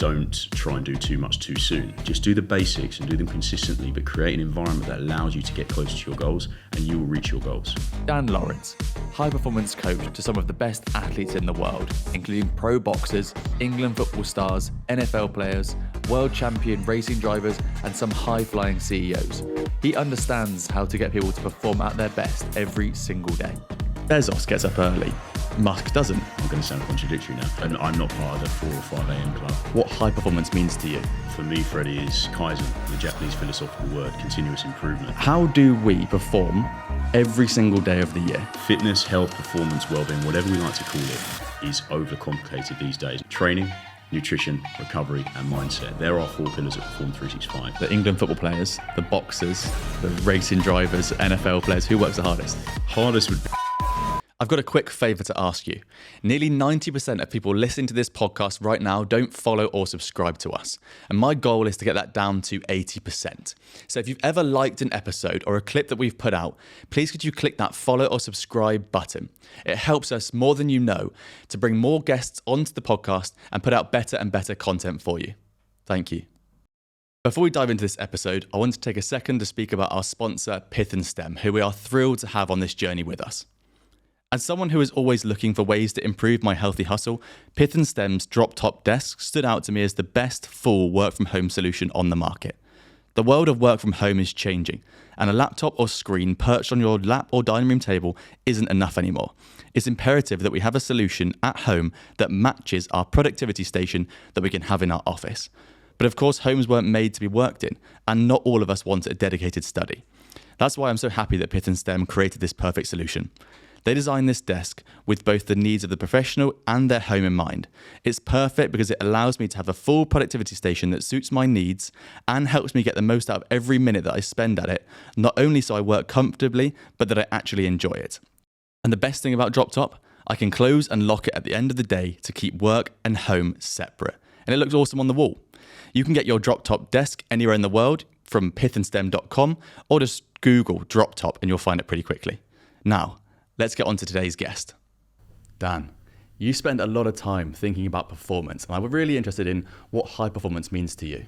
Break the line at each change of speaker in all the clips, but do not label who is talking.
don't try and do too much too soon. Just do the basics and do them consistently, but create an environment that allows you to get closer to your goals, and you will reach your goals.
Dan Lawrence, high performance coach to some of the best athletes in the world, including pro boxers, England football stars, NFL players, world champion racing drivers, and some high-flying CEOs. He understands how to get people to perform at their best every single day. Bezos gets up early. Musk doesn't.
I'm going to sound contradictory now, and I'm not part of the 4 or 5 a.m. club.
What high performance means to you?
For me, Freddie, is Kaizen, the Japanese philosophical word, continuous improvement.
How do we perform every single day of the year?
Fitness, health, performance, well-being, whatever we like to call it, is overcomplicated these days. Training, nutrition, recovery, and mindset. There are 4 pillars of Perform 365.
The England football players, the boxers, the racing drivers, NFL players, who works the hardest?
Hardest would be...
I've got a quick favour to ask you. Nearly 90% of people listening to this podcast right now don't follow or subscribe to us. And my goal is to get that down to 80%. So if you've ever liked an episode or a clip that we've put out, please could you click that follow or subscribe button. It helps us more than you know to bring more guests onto the podcast and put out better and better content for you. Thank you. Before we dive into this episode, I want to take a second to speak about our sponsor, Pith Stem, who we are thrilled to have on this journey with us. As someone who is always looking for ways to improve my healthy hustle, Pith Stem's DropTop desk stood out to me as the best full work-from-home solution on the market. The world of work from home is changing, and a laptop or screen perched on your lap or dining room table isn't enough anymore. It's imperative that we have a solution at home that matches our productivity station that we can have in our office. But of course, homes weren't made to be worked in, and not all of us want a dedicated study. That's why I'm so happy that Pith Stem created this perfect solution. They designed this desk with both the needs of the professional and their home in mind. It's perfect because it allows me to have a full productivity station that suits my needs and helps me get the most out of every minute that I spend at it, not only so I work comfortably, but that I actually enjoy it. And the best thing about DropTop, I can close and lock it at the end of the day to keep work and home separate. And it looks awesome on the wall. You can get your DropTop desk anywhere in the world from pithandstem.com or just Google DropTop and you'll find it pretty quickly. Now, let's get on to today's guest. Dan, you spend a lot of time thinking about performance, and I'm really interested in what high performance means to you.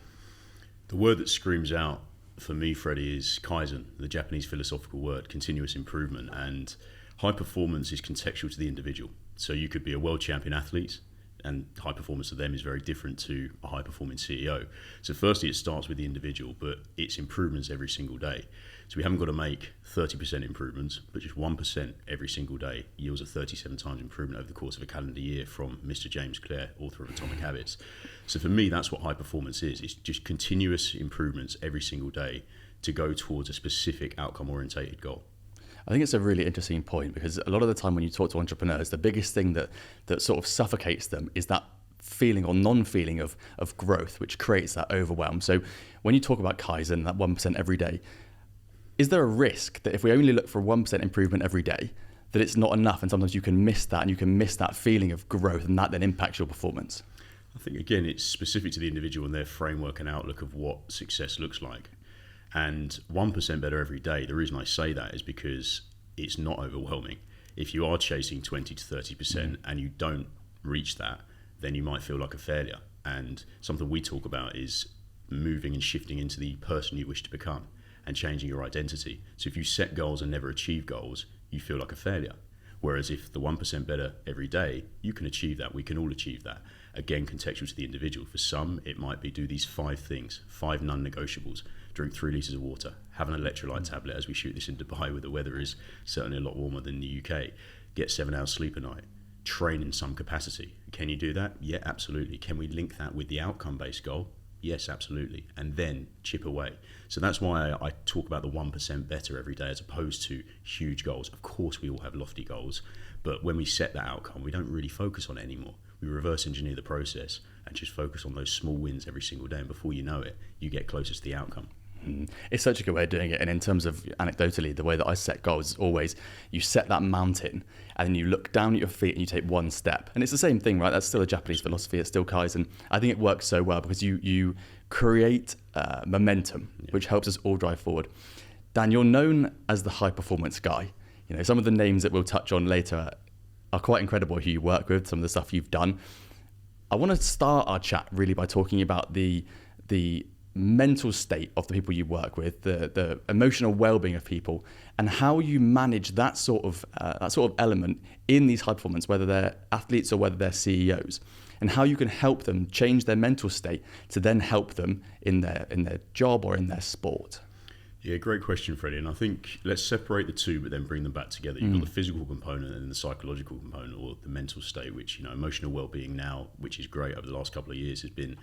The word that screams out for me, Freddie, is Kaizen, the Japanese philosophical word, continuous improvement. And high performance is contextual to the individual. So you could be a world champion athlete, and high performance to them is very different to a high performing CEO. So firstly, it starts with the individual, but it's improvements every single day. So we haven't got to make 30% improvements, but just 1% every single day yields a 37 times improvement over the course of a calendar year from Mr. James Clear, author of Atomic Habits. So for me, that's what high performance is. It's just continuous improvements every single day to go towards a specific outcome-orientated goal.
I think it's a really interesting point because a lot of the time when you talk to entrepreneurs, the biggest thing that sort of suffocates them is that feeling or non-feeling of growth, which creates that overwhelm. So when you talk about Kaizen, that 1% every day, is there a risk that if we only look for 1% improvement every day, that it's not enough and sometimes you can miss that and you can miss that feeling of growth and that then impacts your performance?
I think, again, it's specific to the individual and their framework and outlook of what success looks like. And 1% better every day, the reason I say that is because it's not overwhelming. If you are chasing 20 to 30% and you don't reach that, then you might feel like a failure. And something we talk about is moving and shifting into the person you wish to become and changing your identity. So if you set goals and never achieve goals, you feel like a failure. Whereas if the 1% better every day, you can achieve that. We can all achieve that. Again, contextual to the individual. For some, it might be do these 5 things, 5 non-negotiables. Drink 3 litres of water, have an electrolyte tablet as we shoot this in Dubai where the weather is certainly a lot warmer than the UK. Get 7 hours sleep a night. Train in some capacity. Can you do that? Yeah, absolutely. Can we link that with the outcome-based goal? Yes, absolutely. And then chip away. So that's why I talk about the 1% better every day as opposed to huge goals. Of course, we all have lofty goals, but when we set that outcome, we don't really focus on it anymore. We reverse engineer the process and just focus on those small wins every single day. And before you know it, you get closer to the outcome.
It's such a good way of doing it. And in terms of anecdotally, the way that I set goals is always you set that mountain and then you look down at your feet and you take 1 step. And it's the same thing, right? That's still a Japanese philosophy. It's still Kaizen. I think it works so well because you create momentum, which helps us all drive forward. Dan, you're known as the high performance guy. You know, some of the names that we'll touch on later are quite incredible who you work with, some of the stuff you've done. I want to start our chat really by talking about the mental state of the people you work with, the emotional well-being of people, and how you manage that sort of element in these high performance, whether they're athletes or whether they're CEOs, and how you can help them change their mental state to then help them in their job or in their sport.
Yeah, great question, Freddie. And I think let's separate the two, but then bring them back together. You've got the physical component and the psychological component, or the mental state, which, emotional well-being now, which is great over the last couple of years, has been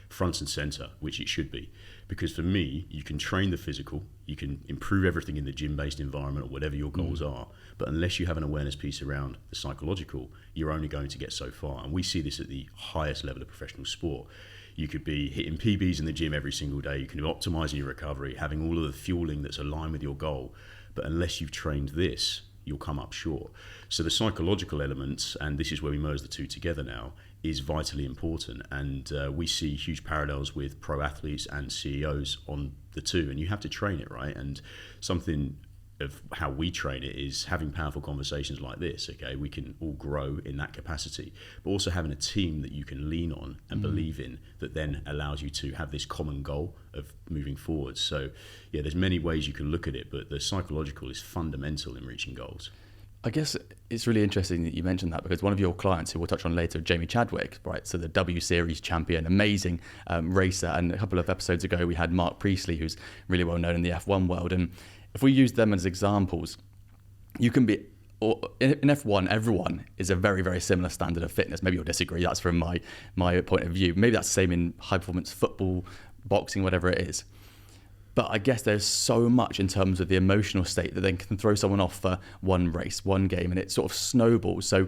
front and center, which it should be. Because for me, you can train the physical, you can improve everything in the gym-based environment or whatever your goals are, but unless you have an awareness piece around the psychological, you're only going to get so far. And we see this at the highest level of professional sport. You could be hitting PBs in the gym every single day. You can be optimizing your recovery, having all of the fueling that's aligned with your goal. But unless you've trained this, you'll come up short. So the psychological elements, and this is where we merge the two together now, is vitally important. And we see huge parallels with pro athletes and CEOs on the two. And you have to train it, right? And something of how we train it is having powerful conversations like this. Okay, we can all grow in that capacity, but also having a team that you can lean on and believe in, that then allows you to have this common goal of moving forward. So yeah, there's many ways you can look at it, but the psychological is fundamental in reaching goals.
I guess it's really interesting that you mentioned that, because one of your clients, who we'll touch on later, Jamie Chadwick, right? So the W Series champion, amazing racer. And a couple of episodes ago, we had Mark Priestley, who's really well known in the F1 world. And if we use them as examples, you can be, in F1, everyone is a very, very similar standard of fitness. Maybe you'll disagree. That's from my point of view. Maybe that's the same in high performance football, boxing, whatever it is. But I guess there's so much in terms of the emotional state that then can throw someone off for one race, one game, and it sort of snowballs. So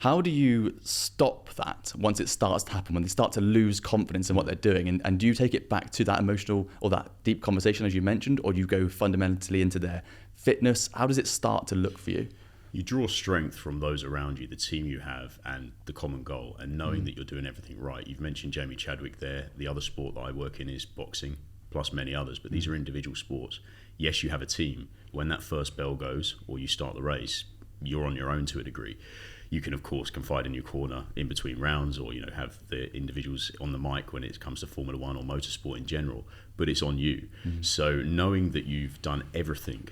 how do you stop that once it starts to happen, when they start to lose confidence in what they're doing? And do you take it back to that emotional or that deep conversation, as you mentioned, or do you go fundamentally into their fitness? How does it start to look for you?
You draw strength from those around you, the team you have, and the common goal, and knowing that you're doing everything right. You've mentioned Jamie Chadwick there. The other sport that I work in is boxing, plus many others, but these are individual sports. Yes, you have a team. When that first bell goes or you start the race, you're on your own to a degree. You can, of course, confide in your corner in between rounds, or have the individuals on the mic when it comes to Formula One or motorsport in general, but it's on you. So knowing that you've done everything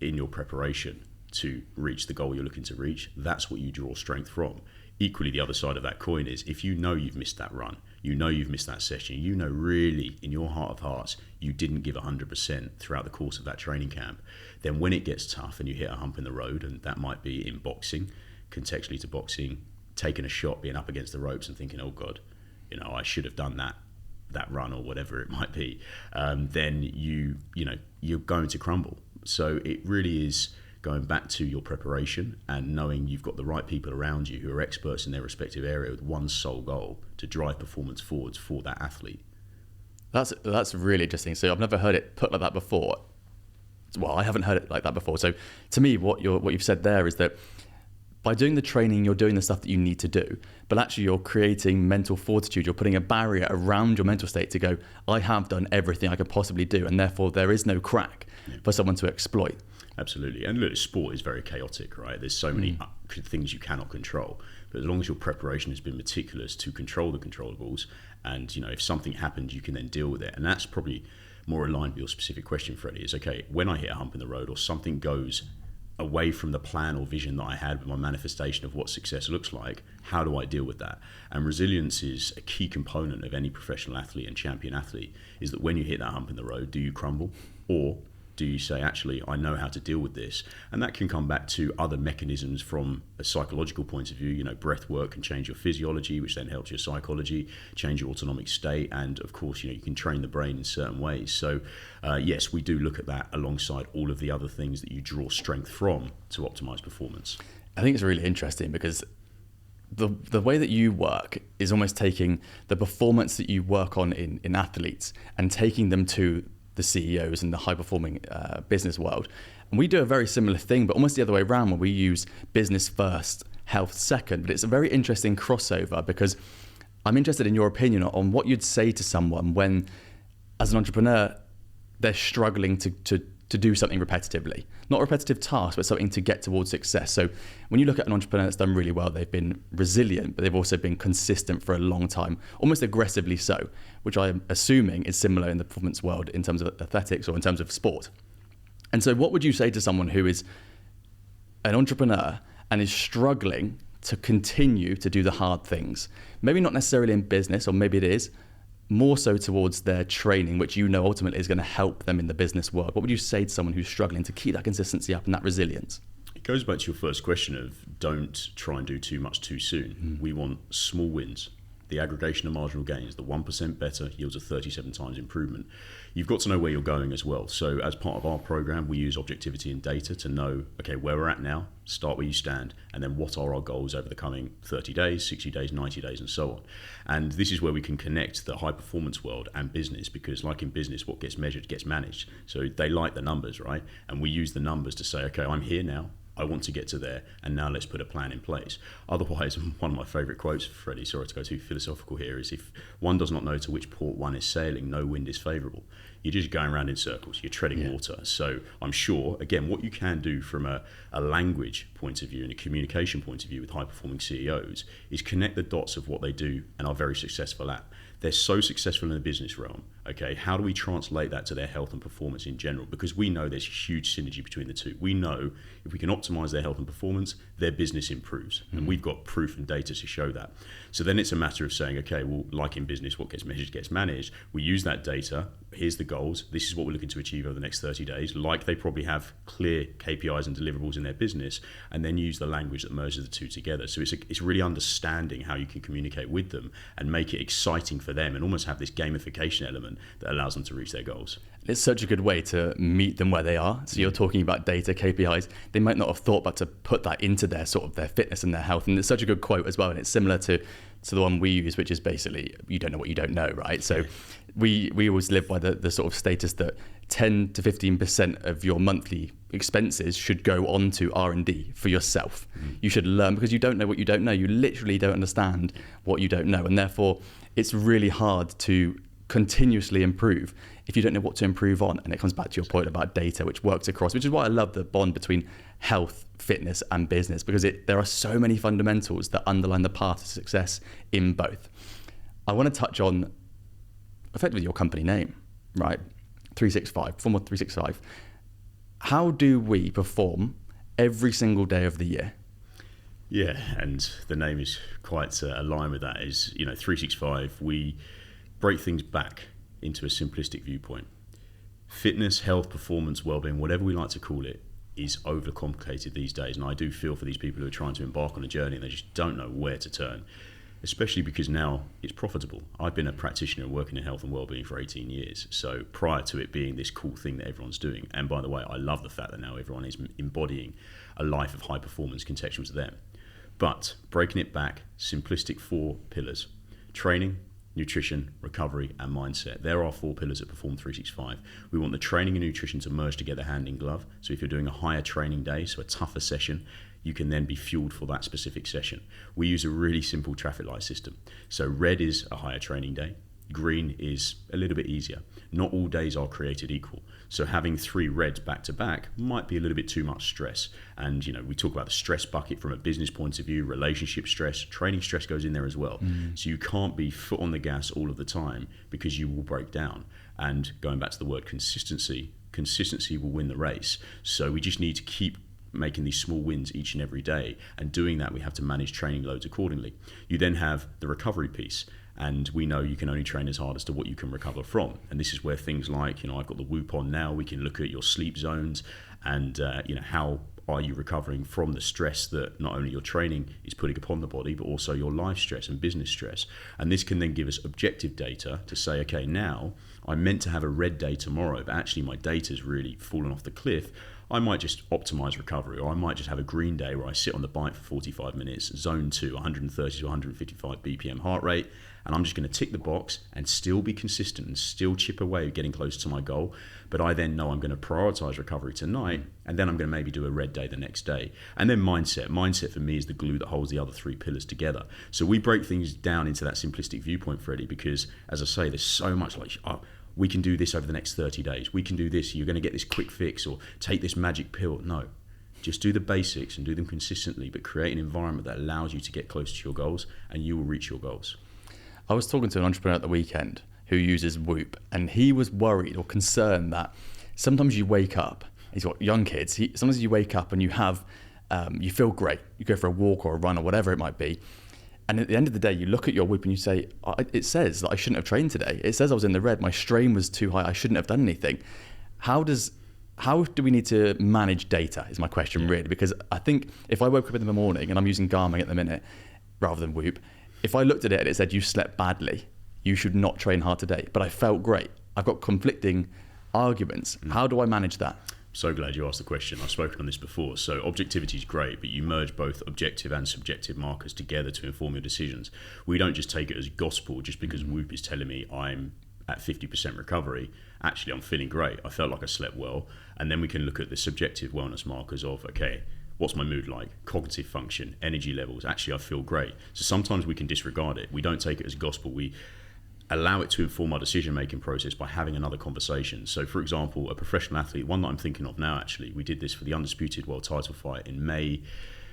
in your preparation to reach the goal you're looking to reach, that's what you draw strength from. Equally, the other side of that coin is, if you know you've missed that run, you know you've missed that session, you know really in your heart of hearts you didn't give 100% throughout the course of that training camp, then when it gets tough and you hit a hump in the road, and that might be in boxing, contextually to boxing, taking a shot, being up against the ropes and thinking, oh God, I should have done that run, or whatever it might be, then you're going to crumble. So it really is going back to your preparation and knowing you've got the right people around you who are experts in their respective area with one sole goal to drive performance forwards for that athlete.
That's really interesting. So I've never heard it put like that before. Well, I haven't heard it like that before. So to me, what you've said there is that by doing the training, you're doing the stuff that you need to do, but actually you're creating mental fortitude. You're putting a barrier around your mental state to go, I have done everything I could possibly do, and therefore there is no crack for someone to exploit.
Absolutely. And look, sport is very chaotic, right? There's so many things you cannot control. But as long as your preparation has been meticulous to control the controllables, and if something happens, you can then deal with it. And that's probably more aligned with your specific question, Freddie, is okay, when I hit a hump in the road or something goes away from the plan or vision that I had with my manifestation of what success looks like, how do I deal with that? And resilience is a key component of any professional athlete and champion athlete, is that when you hit that hump in the road, do you crumble, or do you say, actually, I know how to deal with this? And that can come back to other mechanisms from a psychological point of view. Breath work can change your physiology, which then helps your psychology, change your autonomic state. And of course, you can train the brain in certain ways. So yes, we do look at that alongside all of the other things that you draw strength from to optimize performance.
I think it's really interesting because the way that you work is almost taking the performance that you work on in athletes and taking them to the CEOs and the high-performing business world. And we do a very similar thing, but almost the other way around, where we use business first, health second. But it's a very interesting crossover, because I'm interested in your opinion on what you'd say to someone when, as an entrepreneur, they're struggling to to do something repetitively, not a repetitive task, but something to get towards success. So when you look at an entrepreneur that's done really well, they've been resilient, but they've also been consistent for a long time, almost aggressively so, which I'm assuming is similar in the performance world in terms of athletics or in terms of sport. And so what would you say to someone who is an entrepreneur and is struggling to continue to do the hard things? Maybe not necessarily in business, or maybe it is, more so towards their training, which you know ultimately is going to help them in the business world. What would you say to someone who's struggling to keep that consistency up and that resilience?
It goes back to your first question of don't try and do too much too soon. We want small wins. The aggregation of marginal gains, the 1% better yields a 37 times improvement. You've got to know where you're going as well. So as part of our program, we use objectivity and data to know, okay, where we're at now, start where you stand, and then what are our goals over the coming 30 days, 60 days, 90 days, and so on. And this is where we can connect the high performance world and business, because like in business, what gets measured gets managed. So they like the numbers, right? And we use the numbers to say, okay, I'm here now. I want to get to there, and now let's put a plan in place. Otherwise, one of my favourite quotes, Freddie, sorry to go too philosophical here, is if one does not know to which port one is sailing, no wind is favourable. You're just going around in circles, you're treading water. So I'm sure, again, what you can do from a language point of view and a communication point of view with high-performing CEOs is connect the dots of what they do and are very successful at. They're so successful in the business realm, okay? How do we translate that to their health and performance in general? Because we know there's huge synergy between the two. We know if we can optimize their health and performance, their business improves. And we've got proof and data to show that. So then it's a matter of saying, okay, well, like in business, what gets measured gets managed. We use that data. Here's the goals. This is what we're looking to achieve over the next 30 days. Like they probably have clear KPIs and deliverables in their business, and then use the language that merges the two together. So it's really understanding how you can communicate with them and make it exciting for them and almost have this gamification element that allows them to reach their goals.
It's such a good way to meet them where they are. So you're talking about data, KPIs. They might not have thought about to put that into their sort of their fitness and their health. And it's such a good quote as well. And it's similar to the one we use, which is basically, you don't know what you don't know, right? So we always live by the sort of status that 10 to 15% of your monthly expenses should go on to R&D for yourself. You should learn, because you don't know what you don't know. You literally don't understand what you don't know. And therefore, it's really hard to continuously improve if you don't know what to improve on. And it comes back to your point about data, which works across, which is why I love the bond between health, fitness and business, because there are so many fundamentals that underline the path to success in both. I want to touch on effectively your company name, right? 365, Perform 365. How do we perform every single day of the year?
Yeah, and the name is quite aligned with that. Is 365. We break things back into a simplistic viewpoint. Fitness, health, performance, well-being, whatever we like to call it, is overcomplicated these days. And I do feel for these people who are trying to embark on a journey and they just don't know where to turn, especially because now it's profitable. I've been a practitioner working in health and well-being for 18 years. So prior to it being this cool thing that everyone's doing, and by the way, I love the fact that now everyone is embodying a life of high performance contextual to them. But breaking it back, simplistic 4 pillars: training, nutrition, recovery, and mindset. There are 4 pillars at Perform 365. We want the training and nutrition to merge together hand in glove. So if you're doing a higher training day, so a tougher session, you can then be fueled for that specific session. We use a really simple traffic light system. So red is a higher training day. Green is a little bit easier. Not all days are created equal. So having 3 reds back to back might be a little bit too much stress. And we talk about the stress bucket from a business point of view, relationship stress, training stress goes in there as well. So you can't be foot on the gas all of the time because you will break down. And going back to the word consistency will win the race. So we just need to keep making these small wins each and every day. And doing that, we have to manage training loads accordingly. You then have the recovery piece. And we know you can only train as hard as to what you can recover from. And this is where things like, I've got the Whoop on now, we can look at your sleep zones and, how are you recovering from the stress that not only your training is putting upon the body, but also your life stress and business stress. And this can then give us objective data to say, okay, now I'm meant to have a red day tomorrow, but actually my data's really fallen off the cliff. I might just optimize recovery, or I might just have a green day where I sit on the bike for 45 minutes, zone 2, 130 to 155 BPM heart rate, and I'm just going to tick the box and still be consistent and still chip away getting closer to my goal. But I then know I'm going to prioritize recovery tonight, and then I'm going to maybe do a red day the next day. And then mindset. Mindset for me is the glue that holds the other 3 pillars together. So we break things down into that simplistic viewpoint, Freddie, because as I say, there's so much like, we can do this over the next 30 days. We can do this. You're going to get this quick fix or take this magic pill. No, just do the basics and do them consistently, but create an environment that allows you to get close to your goals, and you will reach your goals.
I was talking to an entrepreneur at the weekend who uses Whoop, and he was worried or concerned that sometimes you wake up, he's got young kids, sometimes you wake up and you have, you feel great. You go for a walk or a run or whatever it might be. And at the end of the day, you look at your Whoop and you say, it says that I shouldn't have trained today. It says I was in the red. My strain was too high. I shouldn't have done anything. How do we need to manage data is my question really, because I think if I woke up in the morning, and I'm using Garmin at the minute rather than Whoop, if I looked at it and it said you slept badly, you should not train hard today, but I felt great. I've got conflicting arguments. How do I manage that?
So glad you asked the question. I've spoken on this before. So objectivity is great, but you merge both objective and subjective markers together to inform your decisions. We don't just take it as gospel just because Whoop is telling me I'm at 50% recovery. Actually, I'm feeling great. I felt like I slept well. And then we can look at the subjective wellness markers of, okay, what's my mood like? Cognitive function, energy levels. Actually, I feel great. So sometimes we can disregard it. We don't take it as gospel. We allow it to inform our decision-making process by having another conversation. So, for example, a professional athlete, one that I'm thinking of now, actually, we did this for the Undisputed World title fight in May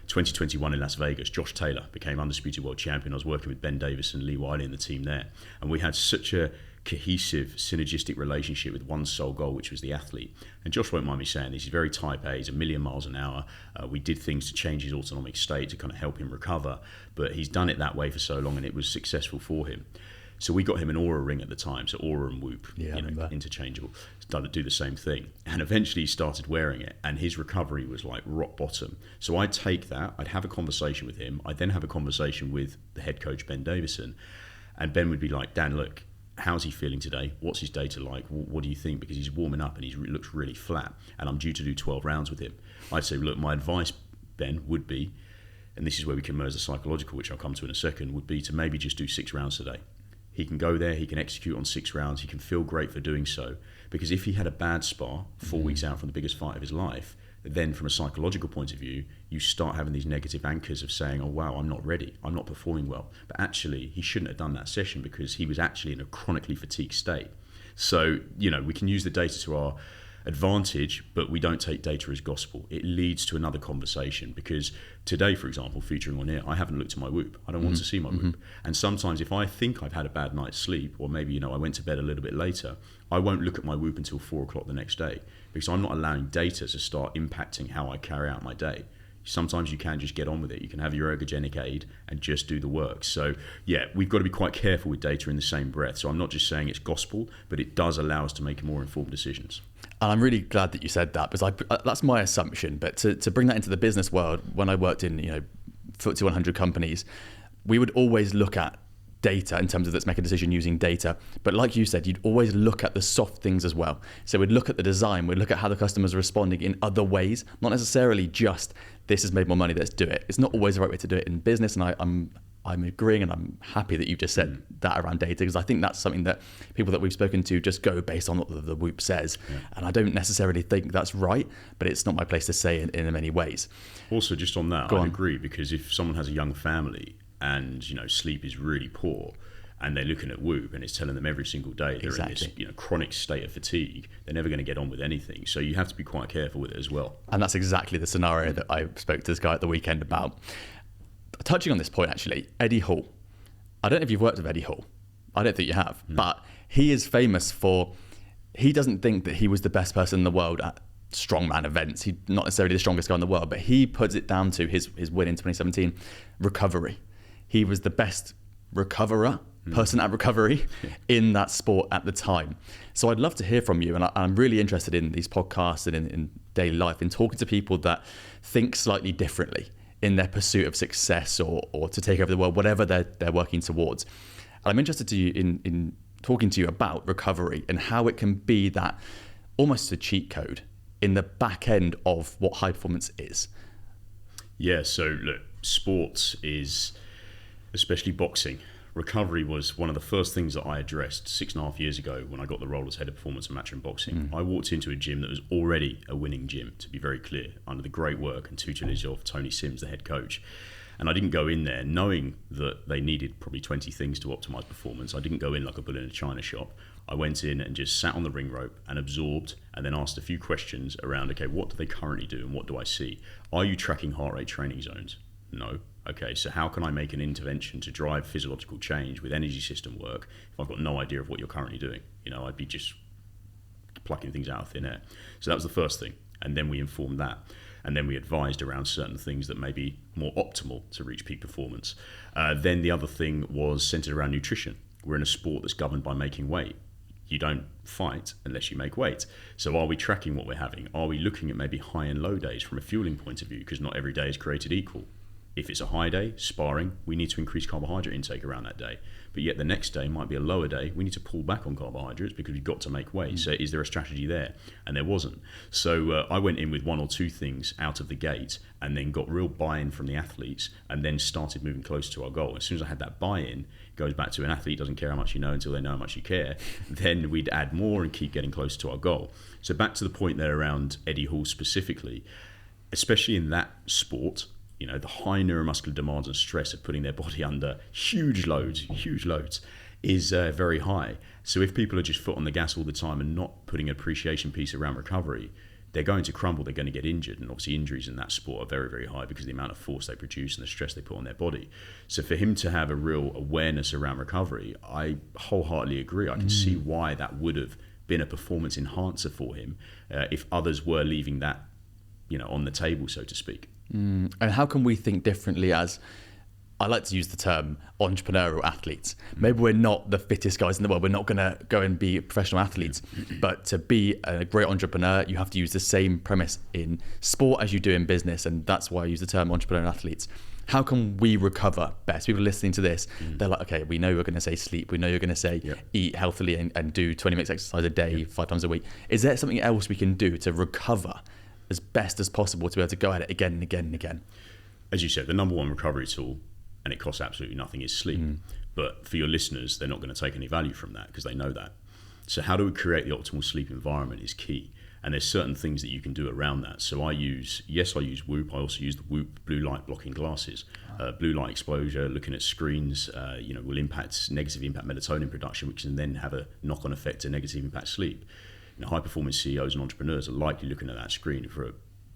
2021 in Las Vegas. Josh Taylor became Undisputed World Champion. I was working with Ben Davis and Lee Wiley in the team there. And we had such a cohesive, synergistic relationship with one sole goal, which was the athlete. And Josh won't mind me saying this, he's very type A, he's 1,000,000 miles an hour. We did things to change his autonomic state to kind of help him recover, but he's done it that way for so long and it was successful for him. So we got him an Aura ring at the time, so Aura and Whoop, interchangeable, do the same thing. And eventually he started wearing it and his recovery was like rock bottom. So I'd take that, I'd have a conversation with him, I'd then have a conversation with the head coach, Ben Davison, and Ben would be like, Dan, look, how's he feeling today? What's his data like? What do you think? Because he's warming up and he looks really flat and I'm due to do 12 rounds with him. I'd say, look, my advice, Ben, would be, and this is where we can merge the psychological, which I'll come to in a second, would be to maybe just do 6 rounds today. He can go there, he can execute on 6 rounds, he can feel great for doing so. Because if he had a bad spar 4 weeks out from the biggest fight of his life, then from a psychological point of view, you start having these negative anchors of saying, oh wow, I'm not ready, I'm not performing well. But actually, he shouldn't have done that session because he was actually in a chronically fatigued state. So, we can use the data to our advantage, but we don't take data as gospel. It leads to another conversation because today, for example, featuring on here, I haven't looked at my Whoop. I don't want to see my Whoop. And sometimes if I think I've had a bad night's sleep, or maybe, I went to bed a little bit later, I won't look at my Whoop until 4 o'clock the next day because I'm not allowing data to start impacting how I carry out my day. Sometimes you can just get on with it. You can have your ergogenic aid and just do the work. So yeah, we've got to be quite careful with data in the same breath. So I'm not just saying it's gospel, but it does allow us to make more informed decisions.
And I'm really glad that you said that because that's my assumption. But to bring that into the business world, when I worked in FTSE 100 companies, we would always look at data in terms of let's make a decision using data. But like you said, you'd always look at the soft things as well. So we'd look at the design, we'd look at how the customers are responding in other ways, not necessarily just this has made more money, let's do it. It's not always the right way to do it in business. And I'm agreeing and I'm happy that you just said that around data because I think that's something that people that we've spoken to just go based on what the Whoop says. Yeah. And I don't necessarily think that's right, but it's not my place to say in many ways. Also,
just on that, I agree because if someone has a young family and sleep is really poor and they're looking at Whoop and it's telling them every single day they're in this chronic state of fatigue, they're never going to get on with anything. So you have to be quite careful with it as well.
And that's exactly the scenario that I spoke to this guy at the weekend about. Touching on this point, actually, Eddie Hall. I don't know if you've worked with Eddie Hall. I don't think you have. But he is famous for, he doesn't think that he was the best person in the world at strongman events. He's not necessarily the strongest guy in the world, but he puts it down to his win in 2017, recovery. He was the best recoverer, person at recovery in that sport at the time. So I'd love to hear from you. And I'm really interested in these podcasts and in daily life, in talking to people that think slightly differently in their pursuit of success or to take over the world, whatever they're working towards. And I'm interested in talking to you about recovery and how it can be that almost a cheat code in the back end of what high performance is.
Yeah, so look, sports is, especially boxing, recovery was one of the first things that I addressed 6.5 years ago when I got the role as head of performance and matchroom boxing. I walked into a gym that was already a winning gym, to be very clear, under the great work and tutelage of Tony Sims, the head coach. And I didn't go in there knowing that they needed probably 20 things to optimize performance. I didn't go in like a bull in a china shop. I went in and just sat on the ring rope and absorbed, and then asked a few questions around, okay, what do they currently do and what do I see? Are you tracking heart rate training zones? No. Okay, so how can I make an intervention to drive physiological change with energy system work if I've got no idea of what you're currently doing? I'd be just plucking things out of thin air. So that was the first thing. And then we informed that. And then we advised around certain things that may be more optimal to reach peak performance. Then the other thing was centered around nutrition. We're in a sport that's governed by making weight. You don't fight unless you make weight. So are we tracking what we're having? Are we looking at maybe high and low days from a fueling point of view? Because not every day is created equal. If it's a high day, sparring, we need to increase carbohydrate intake around that day. But yet the next day might be a lower day. We need to pull back on carbohydrates because we've got to make weight. So is there a strategy there? And there wasn't. So I went in with one or two things out of the gate and then got real buy-in from the athletes and then started moving closer to our goal. As soon as I had that buy-in, it goes back to an athlete doesn't care how much you know until they know how much you care. Then we'd add more and keep getting closer to our goal. So back to the point there around Eddie Hall specifically, especially in that sport, the high neuromuscular demands and stress of putting their body under huge loads is very high. So if people are just foot on the gas all the time and not putting an appreciation piece around recovery, they're going to crumble, they're going to get injured. And obviously injuries in that sport are very, very high because of the amount of force they produce and the stress they put on their body. So for him to have a real awareness around recovery, I wholeheartedly agree. I can see why that would have been a performance enhancer for him if others were leaving that on the table, so to speak.
And how can we think differently as, I like to use the term entrepreneurial athletes. Maybe we're not the fittest guys in the world. We're not going to go and be professional athletes. But to be a great entrepreneur, you have to use the same premise in sport as you do in business. And that's why I use the term entrepreneurial athletes. How can we recover best? People listening to this, they're like, okay, we know you're going to say sleep. We know you're going to say eat healthily and do 20 minutes exercise a day, 5 times a week. Is there something else we can do to recover as best as possible to be able to go at it again and again and again?
As you said, the number one recovery tool, and it costs absolutely nothing, is sleep. But for your listeners, they're not going to take any value from that because they know that. So how do we create the optimal sleep environment is key. And there's certain things that you can do around that. So I use Whoop. I also use the Whoop blue light blocking glasses. Blue light exposure, looking at screens, will negatively impact melatonin production, which can then have a knock-on effect to negative impact sleep. High-performance CEOs and entrepreneurs are likely looking at that screen for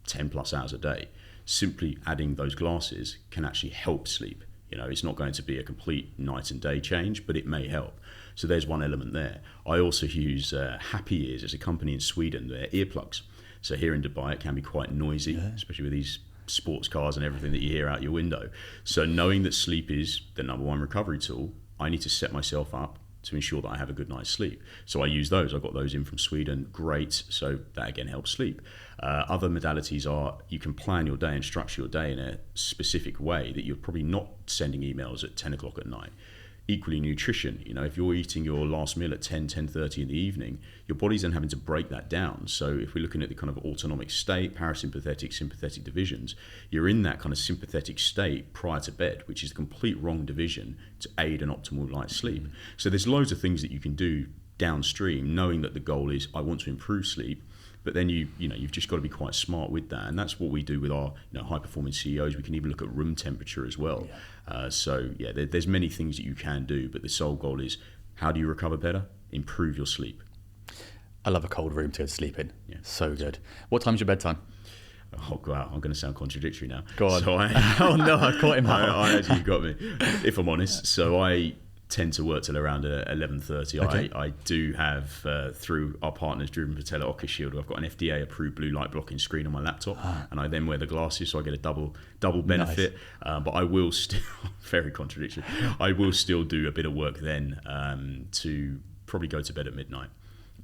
10 plus hours a day. Simply adding those glasses can actually help sleep. It's not going to be a complete night and day change, but it may help. So there's one element there. I also use Happy Ears. It's a company in Sweden. They're earplugs. So here in Dubai, it can be quite noisy, especially with these sports cars and everything that you hear out your window. So knowing that sleep is the number one recovery tool, I need to set myself up to ensure that I have a good night's sleep. So I use those. I got those in from Sweden. Great. So that again helps sleep. Other modalities are you can plan your day and structure your day in a specific way that you're probably not sending emails at 10 o'clock at night. Equally, nutrition. If you're eating your last meal at 10:30 in the evening, your body's then having to break that down. So if we're looking at the kind of autonomic state, parasympathetic, sympathetic divisions, you're in that kind of sympathetic state prior to bed, which is the complete wrong division to aid an optimal night's sleep. So there's loads of things that you can do downstream, knowing that the goal is I want to improve sleep. But then you've just got to be quite smart with that, and that's what we do with our high performance CEOs. We can even look at room temperature as well. There's many things that you can do, but the sole goal is how do you recover better? Improve your sleep.
I love a cold room to sleep in. So good. What time's your bedtime?
Oh wow, I'm going to sound contradictory now.
Go on.
So
oh no, I caught him out.
I actually got me. If I'm honest, so I tend to work till around 11:30.
Okay.
I do have through our partners Driven Patella Oculus Shield, I've got an FDA approved blue light blocking screen on my laptop, and I then wear the glasses, so I get a double benefit. Nice. But I will still very contradictory. I will still do a bit of work then to probably go to bed at midnight.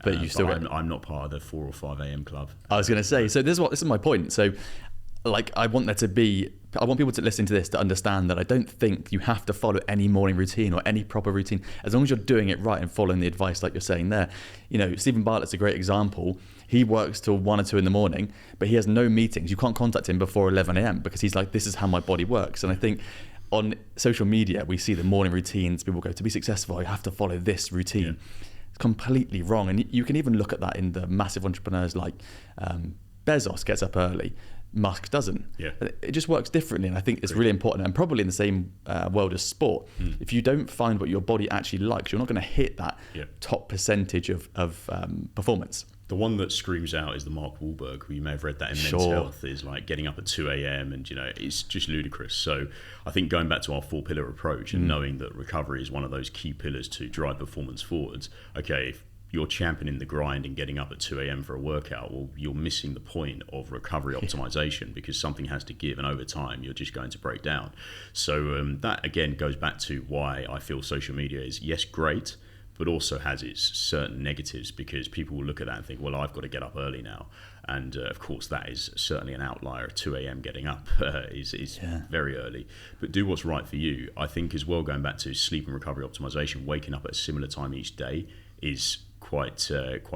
But you still
I'm not part of the 4 or 5 a.m. club.
I was going to say, so this is my point. So I want people to listen to this to understand that I don't think you have to follow any morning routine or any proper routine, as long as you're doing it right and following the advice like you're saying there. Stephen Bartlett's a great example. He works till 1 or 2 in the morning, but he has no meetings. You can't contact him before 11 a.m. because he's like, this is how my body works. And I think on social media, we see the morning routines. People go, to be successful, you have to follow this routine. Yeah. It's completely wrong. And you can even look at that in the massive entrepreneurs like Bezos gets up early. Musk doesn't.
Yeah.
It just works differently, and I think it's really important, and probably in the same world as sport. If you don't find what your body actually likes, you're not going to hit that top percentage of performance.
The one that screams out is the Mark Wahlberg, who you may have read that in Men's Health, is like getting up at 2 a.m. and, it's just ludicrous. So I think going back to our 4-pillar approach and knowing that recovery is one of those key pillars to drive performance forwards, okay, if you're championing the grind and getting up at 2 a.m. for a workout, well, you're missing the point of recovery optimization because something has to give, and over time, you're just going to break down. So that, again, goes back to why I feel social media is, yes, great, but also has its certain negatives, because people will look at that and think, well, I've got to get up early now. And of course, that is certainly an outlier. 2 a.m. getting up is very early. But do what's right for you. I think as well, going back to sleep and recovery optimization, waking up at a similar time each day is quite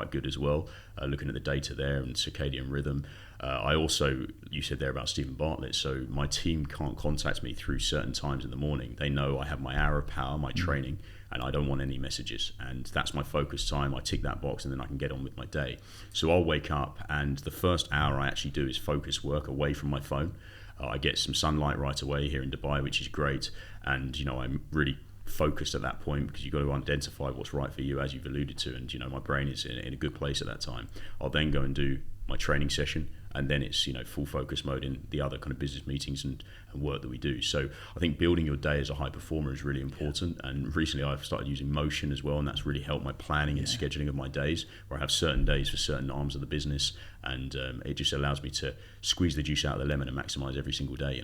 good as well. Looking at the data there and circadian rhythm. I also, you said there about Stephen Bartlett, so my team can't contact me through certain times in the morning. They know I have my hour of power, my training, and I don't want any messages. And that's my focus time. I tick that box and then I can get on with my day. So I'll wake up, and the first hour I actually do is focus work away from my phone. I get some sunlight right away here in Dubai, which is great. And, I'm really focused at that point, because you've got to identify what's right for you, as you've alluded to. And, my brain is in a good place at that time. I'll then go and do my training session, and then it's full focus mode in the other kind of business meetings and work that we do. So I think building your day as a high performer is really important. And recently I've started using Motion as well, and that's really helped my planning and scheduling of my days, where I have certain days for certain arms of the business, and it just allows me to squeeze the juice out of the lemon and maximize every single day.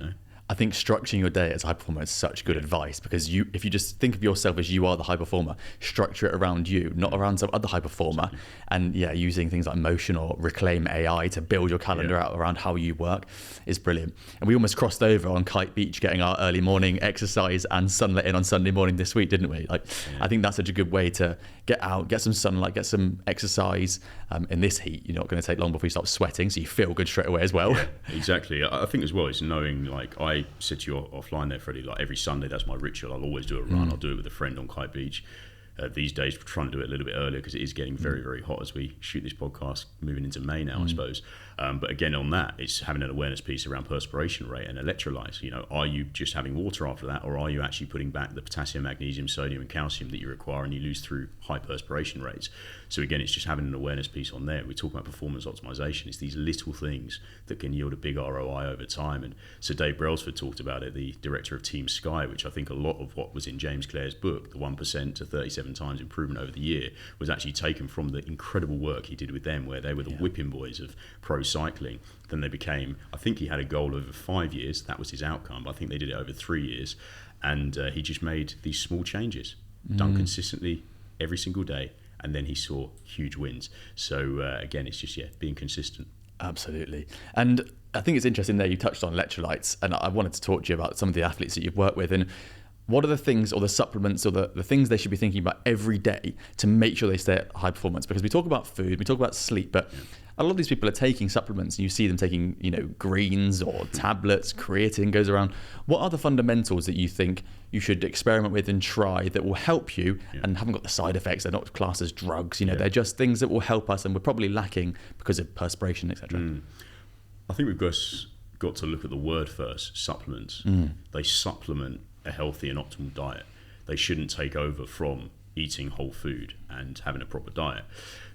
I think structuring your day as a high performer is such good advice, because if you just think of yourself as you are the high performer, structure it around you, not around some other high performer. And using things like Motion or Reclaim AI to build your calendar out around how you work is brilliant. And we almost crossed over on Kite Beach, getting our early morning exercise and sunlit in on Sunday morning this week, didn't we? I think that's such a good way to get out, get some sunlight, get some exercise. In this heat, you're not going to take long before you start sweating, so you feel good straight away as well.
Yeah, exactly. I think as well, it's knowing, I said to you offline there, Freddie, every Sunday, that's my ritual. I'll always do a run. I'll do it with a friend on Kite Beach. These days, we're trying to do it a little bit earlier, because it is getting very, very hot as we shoot this podcast, moving into May now, I suppose. But again, on that, it's having an awareness piece around perspiration rate and electrolytes. Are you just having water after that, or are you actually putting back the potassium, magnesium, sodium, and calcium that you require and you lose through high perspiration rates? So again, it's just having an awareness piece on there. We talk about performance optimization. It's these little things that can yield a big ROI over time. And so Dave Brailsford talked about it, the director of Team Sky, which I think a lot of what was in James Clear's book, the 1% to 37 times improvement over the year, was actually taken from the incredible work he did with them, where they were the whipping boys of pro cycling. Then they became, I think he had a goal over 5 years. That was his outcome. I think they did it over 3 years. And he just made these small changes, done consistently every single day. And then he saw huge wins. So again, it's just, being consistent.
Absolutely. And I think it's interesting there, you touched on electrolytes, and I wanted to talk to you about some of the athletes that you've worked with, and what are the things or the supplements or the things they should be thinking about every day to make sure they stay at high performance? Because we talk about food, we talk about sleep, but a lot of these people are taking supplements, and you see them taking, greens or tablets, creatine goes around. What are the fundamentals that you think you should experiment with and try that will help you and haven't got the side effects? They're not classed as drugs, they're just things that will help us, and we're probably lacking because of perspiration, etc.
I think we've got to look at the word first, supplements. They supplement a healthy and optimal diet. They shouldn't take over from eating whole food and having a proper diet.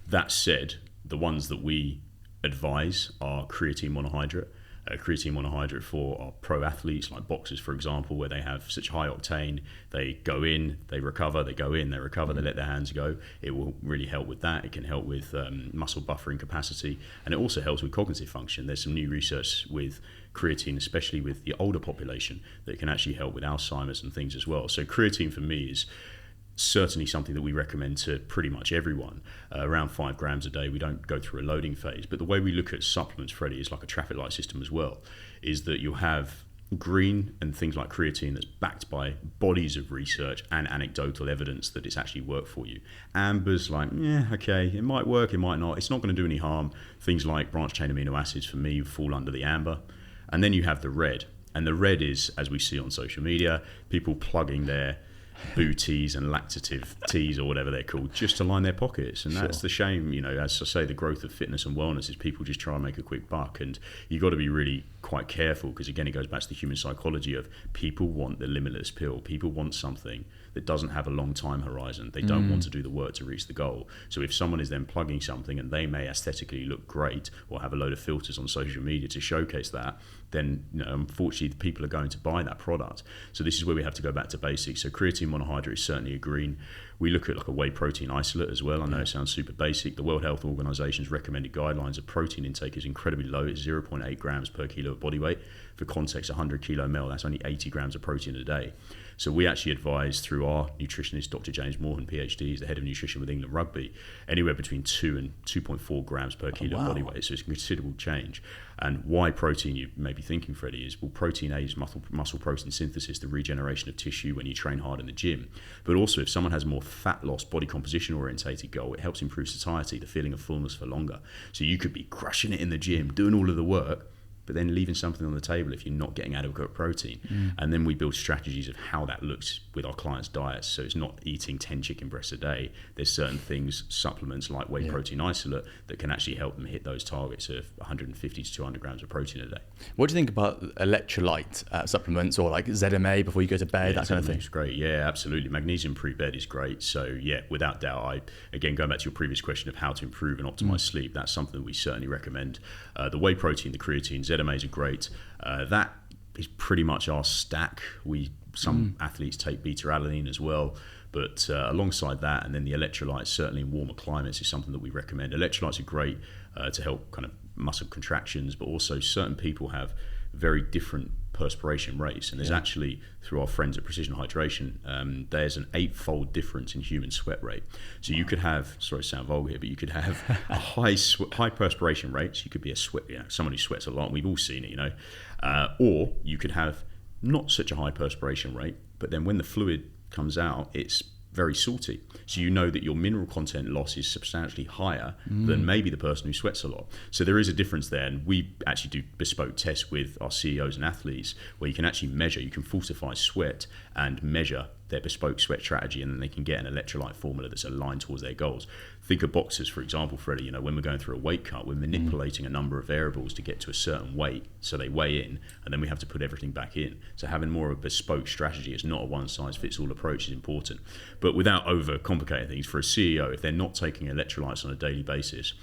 That said, the ones that we advise are creatine monohydrate. Creatine monohydrate for our pro athletes, like boxers, for example, where they have such high octane. They go in, they recover, they go in, they recover, they let their hands go. It will really help with that. It can help with muscle buffering capacity, and it also helps with cognitive function. There's some new research with creatine, especially with the older population, that can actually help with Alzheimer's and things as well. So creatine for me is certainly something that we recommend to pretty much everyone, around 5 grams a day. We don't go through a loading phase, but the way we look at supplements, Freddie, is like a traffic light system as well, is that you'll have green and things like creatine that's backed by bodies of research and anecdotal evidence that it's actually worked for you. Amber's like, okay, it might work, it might not, it's not going to do any harm. Things like branched chain amino acids for me fall under the amber. And then you have the red, and the red is, as we see on social media, people plugging their booties and lactative teas or whatever they're called, just to line their pockets. And that's the shame, as I say, the growth of fitness and wellness is people just try and make a quick buck. And you've got to be really quite careful, because again, it goes back to the human psychology of people want the limitless pill. People want something that doesn't have a long time horizon. They don't want to do the work to reach the goal. So if someone is then plugging something and they may aesthetically look great or have a load of filters on social media to showcase that, then unfortunately people are going to buy that product. So this is where we have to go back to basics. So creatine monohydrate is certainly a green. We look at like a whey protein isolate as well. I know it sounds super basic. The World Health Organization's recommended guidelines of protein intake is incredibly low. It's 0.8 grams per kilo of body weight. For context, 100 kilo male, that's only 80 grams of protein a day. So we actually advise through our nutritionist, Dr. James Morgan, PhD, he's the head of nutrition with England Rugby, anywhere between 2 and 2.4 grams per kilo of body weight. So it's a considerable change. And why protein, you may be thinking, Freddie, is, well, protein aids muscle protein synthesis, the regeneration of tissue when you train hard in the gym. But also, if someone has more fat loss, body composition orientated goal, it helps improve satiety, the feeling of fullness for longer. So you could be crushing it in the gym, doing all of the work, but then leaving something on the table if you're not getting adequate protein. And then we build strategies of how that looks with our clients' diets. So it's not eating 10 chicken breasts a day. There's certain things, supplements like whey protein isolate, that can actually help them hit those targets of 150 to 200 grams of protein a day.
What do you think about electrolyte supplements, or like ZMA before you go to bed, that kind of thing?
It's great. Yeah, absolutely. Magnesium pre-bed is great. So yeah, without doubt, again, going back to your previous question of how to improve and optimize sleep, that's something that we certainly recommend. The whey protein, the creatine, ZMAs are great. That is pretty much our stack. Some athletes take beta-alanine as well, but alongside that, and then the electrolytes, certainly in warmer climates, is something that we recommend. Electrolytes are great to help kind of muscle contractions, but also certain people have very different perspiration rates, and there's actually, through our friends at Precision Hydration, there's an 8-fold difference in human sweat rate. So you could have, sorry to sound vulgar here, but you could have a high perspiration rate. So you could be someone who sweats a lot, and we've all seen it, or you could have not such a high perspiration rate, but then when the fluid comes out, it's very salty. So you know that your mineral content loss is substantially higher than maybe the person who sweats a lot. So there is a difference there. And we actually do bespoke tests with our CEOs and athletes where you can actually measure, you can falsify sweat and measure their bespoke sweat strategy, and then they can get an electrolyte formula that's aligned towards their goals. Think of boxers, for example, Freddie, when we're going through a weight cut, we're manipulating a number of variables to get to a certain weight. So they weigh in, and then we have to put everything back in. So having more of a bespoke strategy, it's not a one-size-fits-all approach, is important. But without over-complicating things, for a CEO, if they're not taking electrolytes on a daily basis,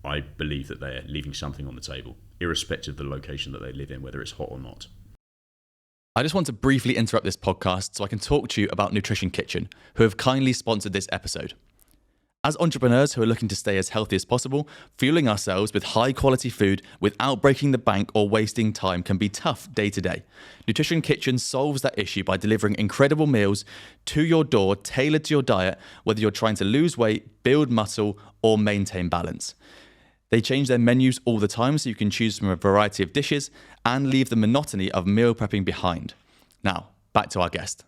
I believe that they're leaving something on the table, irrespective of the location that they live in, whether it's hot or not.
I just want to briefly interrupt this podcast so I can talk to you about Nutrition Kitchen, who have kindly sponsored this episode. As entrepreneurs who are looking to stay as healthy as possible, fueling ourselves with high quality food without breaking the bank or wasting time can be tough day to day. Nutrition Kitchen solves that issue by delivering incredible meals to your door, tailored to your diet, whether you're trying to lose weight, build muscle, or maintain balance. They change their menus all the time so you can choose from a variety of dishes and leave the monotony of meal prepping behind. Now, back to our guest.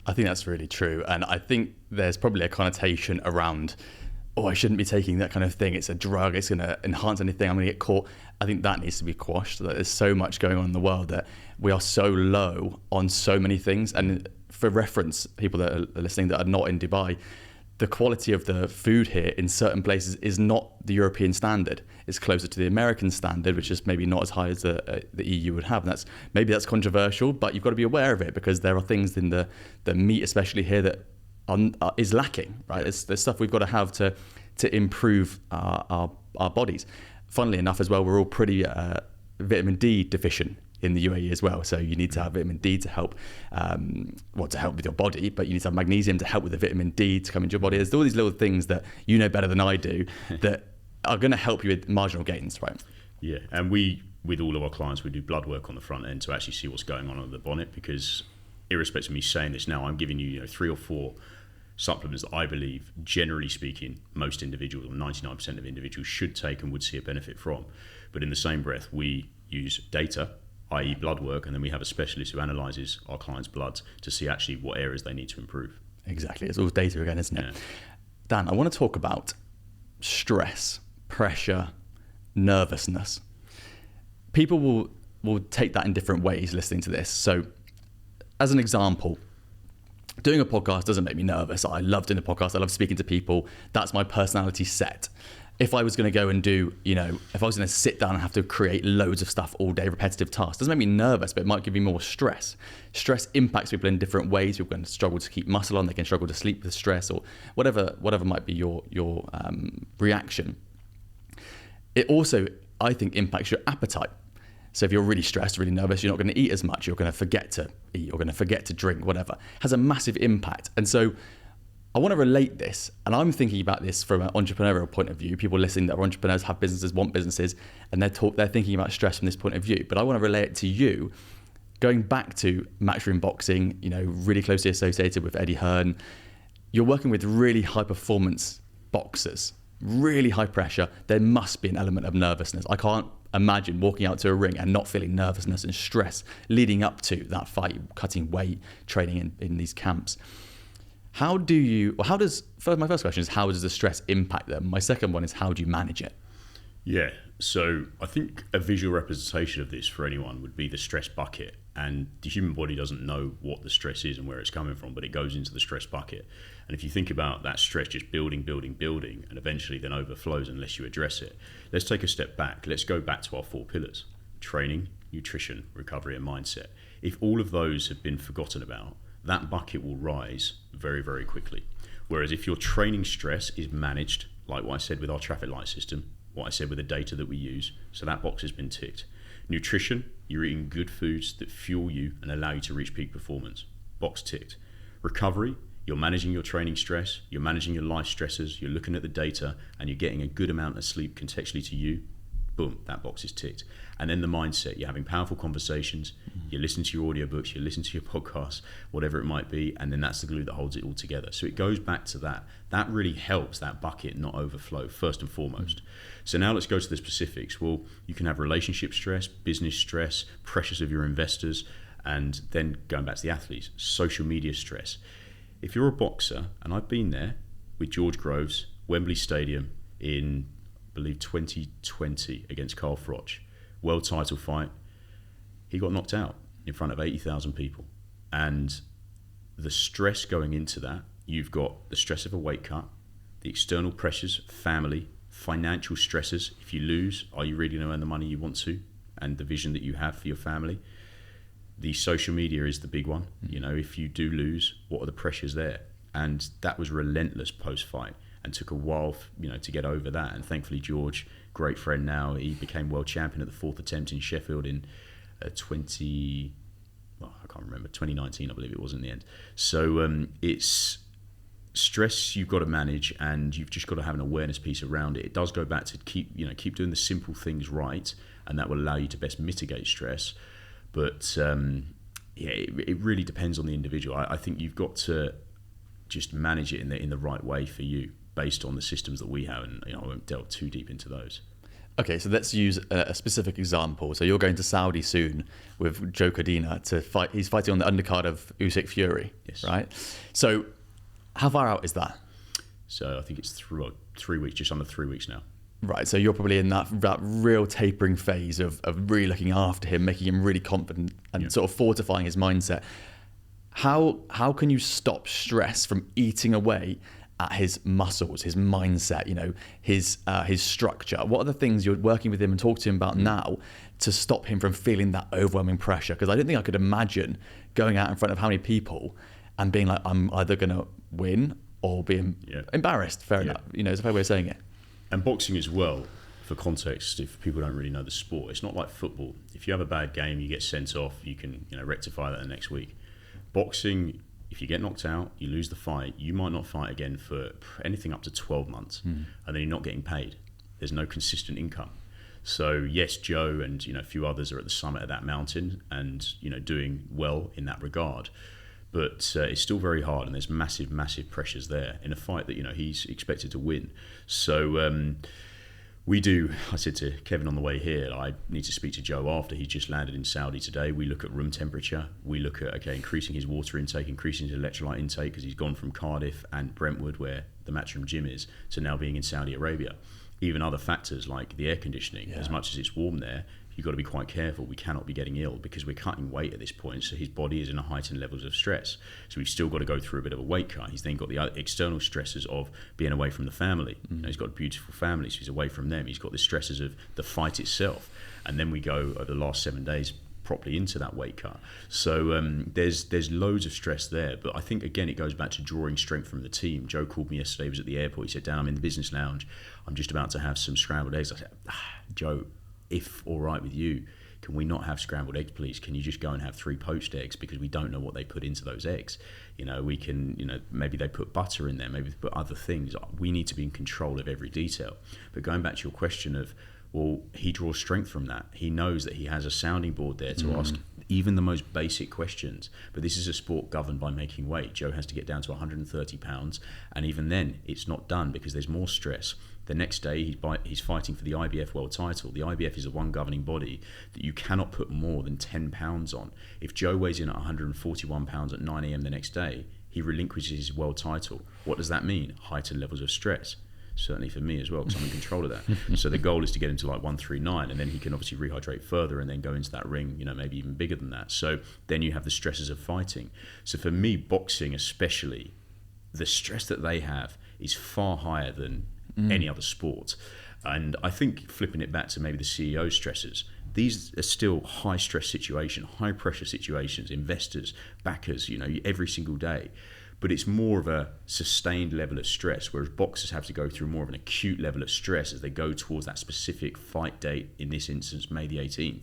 I think that's really true. And I think there's probably a connotation around, I shouldn't be taking that kind of thing. It's a drug. It's going to enhance anything. I'm going to get caught. I think that needs to be quashed. That there's so much going on in the world that we are so low on so many things. And for reference, people that are listening that are not in Dubai, the quality of the food here in certain places is not the European standard. It's closer to the American standard, which is maybe not as high as the EU would have. And maybe that's controversial, but you've got to be aware of it because there are things in the meat, especially here, that is lacking. Right? There's stuff we've got to have to improve our bodies. Funnily enough, as well, we're all pretty vitamin D deficient in the UAE as well. So you need to have vitamin D to help, to help with your body, but you need to have magnesium to help with the vitamin D to come into your body. There's all these little things that you know better than I do that are going to help you with marginal gains, right?
Yeah, and with all of our clients, we do blood work on the front end to actually see what's going on under the bonnet, because irrespective of me saying this now, I'm giving you 3 or 4 supplements that I believe, generally speaking, most individuals, or 99% of individuals, should take and would see a benefit from. But in the same breath, we use data, i.e. blood work, and then we have a specialist who analyses our clients' bloods to see actually what areas they need to improve.
Exactly. It's all data again, isn't it? Yeah. Dan, I want to talk about stress, pressure, nervousness. People will take that in different ways listening to this. So as an example, Doing a podcast doesn't make me nervous. I love doing a podcast. I love speaking to people. That's my personality set. If I was going to go and do, if I was going to sit down and have to create loads of stuff all day, repetitive tasks, doesn't make me nervous, but it might give me more stress. Stress impacts people in different ways. People can struggle to keep muscle on. They can struggle to sleep with stress, or whatever might be your reaction. It also, I think, impacts your appetite. So if you're really stressed, really nervous, you're not going to eat as much. You're going to forget to eat. You're going to forget to drink, whatever. It has a massive impact. And so I want to relate this, and I'm thinking about this from an entrepreneurial point of view. People listening that are entrepreneurs, have businesses, want businesses, and they're thinking about stress from this point of view. But I want to relate it to you, going back to matchroom boxing, really closely associated with Eddie Hearn. You're working with really high performance boxers, really high pressure. There must be an element of nervousness. I can't imagine walking out to a ring and not feeling nervousness and stress leading up to that fight, cutting weight, training in these camps. My first question is, how does the stress impact them? My second one is, how do you manage it?
Yeah, so I think a visual representation of this for anyone would be the stress bucket. And the human body doesn't know what the stress is and where it's coming from, but it goes into the stress bucket. And if you think about that stress just building, and eventually then overflows unless you address it. Let's take a step back. Let's go back to our 4 pillars: training, nutrition, recovery, and mindset. If all of those have been forgotten about, that bucket will rise very, very quickly. Whereas if your training stress is managed, like what I said with our traffic light system, what I said with the data that we use, so that box has been ticked. Nutrition, you're eating good foods that fuel you and allow you to reach peak performance. Box ticked. Recovery, you're managing your training stress, you're managing your life stresses, you're looking at the data, and you're getting a good amount of sleep contextually to you. Boom, that box is ticked. And then the mindset, you're having powerful conversations, you're listening to your audiobooks, you're listening to your podcasts, whatever it might be, and then that's the glue that holds it all together. So it goes back to that. That really helps that bucket not overflow, first and foremost. So now let's go to the specifics. Well, you can have relationship stress, business stress, pressures of your investors, and then going back to the athletes, social media stress. If you're a boxer, and I've been there with George Groves, Wembley Stadium in, I believe, 2020 against Carl Froch, world title fight, he got knocked out in front of 80,000 people. And the stress going into that, you've got the stress of a weight cut, the external pressures, family, financial stresses. If you lose, are you really going to earn the money you want to, and the vision that you have for your family? The social media is the big one. If you do lose, what are the pressures there? And that was relentless post-fight and took a while, to get over that. And thankfully, George, great friend now, he became world champion at the 4th attempt in Sheffield in 2019, I believe it was in the end. So it's stress you've got to manage, and you've just got to have an awareness piece around it. It does go back to keep doing the simple things right, and that will allow you to best mitigate stress. But it really depends on the individual. I think you've got to just manage it in the right way for you, based on the systems that we have, and I won't delve too deep into those.
Okay, so let's use a specific example. So you're going to Saudi soon with Joe Cordina to fight. He's fighting on the undercard of Usyk Fury, yes. Right? So how far out is that? So
I think it's 3 weeks, just under 3 weeks now.
Right, so you're probably in that real tapering phase of really looking after him, making him really confident and sort of fortifying his mindset. How can you stop stress from eating away at his muscles, his mindset, his structure? What are the things you're working with him and talking to him about now to stop him from feeling that overwhelming pressure? Because I don't think I could imagine going out in front of how many people and being like, I'm either going to win or be embarrassed. Fair enough. It's a fair way of saying it.
And boxing as well, for context, if people don't really know the sport, it's not like football. If you have a bad game, you get sent off, you can rectify that the next week. Boxing, if you get knocked out, you lose the fight, you might not fight again for anything up to 12 months, and then you're not getting paid. There's no consistent income. So yes, Joe and a few others are at the summit of that mountain and doing well in that regard. But it's still very hard, and there's massive, massive pressures there in a fight that he's expected to win. So I said to Kevin on the way here, I need to speak to Joe after he just landed in Saudi today. We look at room temperature. We look at increasing his water intake, increasing his electrolyte intake, because he's gone from Cardiff and Brentwood, where the Matchroom gym is to now being in Saudi Arabia. Even other factors like the air conditioning, as much as it's warm there, you've got to be quite careful. We cannot be getting ill because we're cutting weight at this point. So his body is in a heightened levels of stress. So we've still got to go through a bit of a weight cut. He's then got the external stresses of being away from the family. You know, he's got a beautiful family, so he's away from them. He's got the stresses of the fight itself. And then we go over the last 7 days properly into that weight cut. So there's loads of stress there. But I think, again, it goes back to drawing strength from the team. Joe called me yesterday, he was at the airport. He said, Dan, I'm in the business lounge. I'm just about to have some scrambled eggs. I said, Joe, if all right with you, can we not have scrambled eggs, please? Can you just go and have 3 poached eggs? Because we don't know what they put into those eggs. You know, we can, you know, maybe they put butter in there, maybe they put other things. We need to be in control of every detail. But going back to your question of, well, he draws strength from that. He knows that he has a sounding board there to ask even the most basic questions. But this is a sport governed by making weight. Joe has to get down to 130 pounds. And even then, it's not done because there's more stress. The next day, he's fighting for the IBF world title. The IBF is the one governing body that you cannot put more than 10 pounds on. If Joe weighs in at 141 pounds at 9 a.m. the next day, he relinquishes his world title. What does that mean? Heightened levels of stress. Certainly for me as well, because I'm in control of that. So the goal is to get him to like 139, and then he can obviously rehydrate further and then go into that ring, you know, maybe even bigger than that. So then you have the stresses of fighting. So for me, boxing especially, the stress that they have is far higher than any other sport. And I think flipping it back to maybe the CEO stresses, these are still high stress situations, high pressure situations, investors, backers, you know, every single day. But it's more of a sustained level of stress, whereas boxers have to go through more of an acute level of stress as they go towards that specific fight date, in this instance, May the 18th.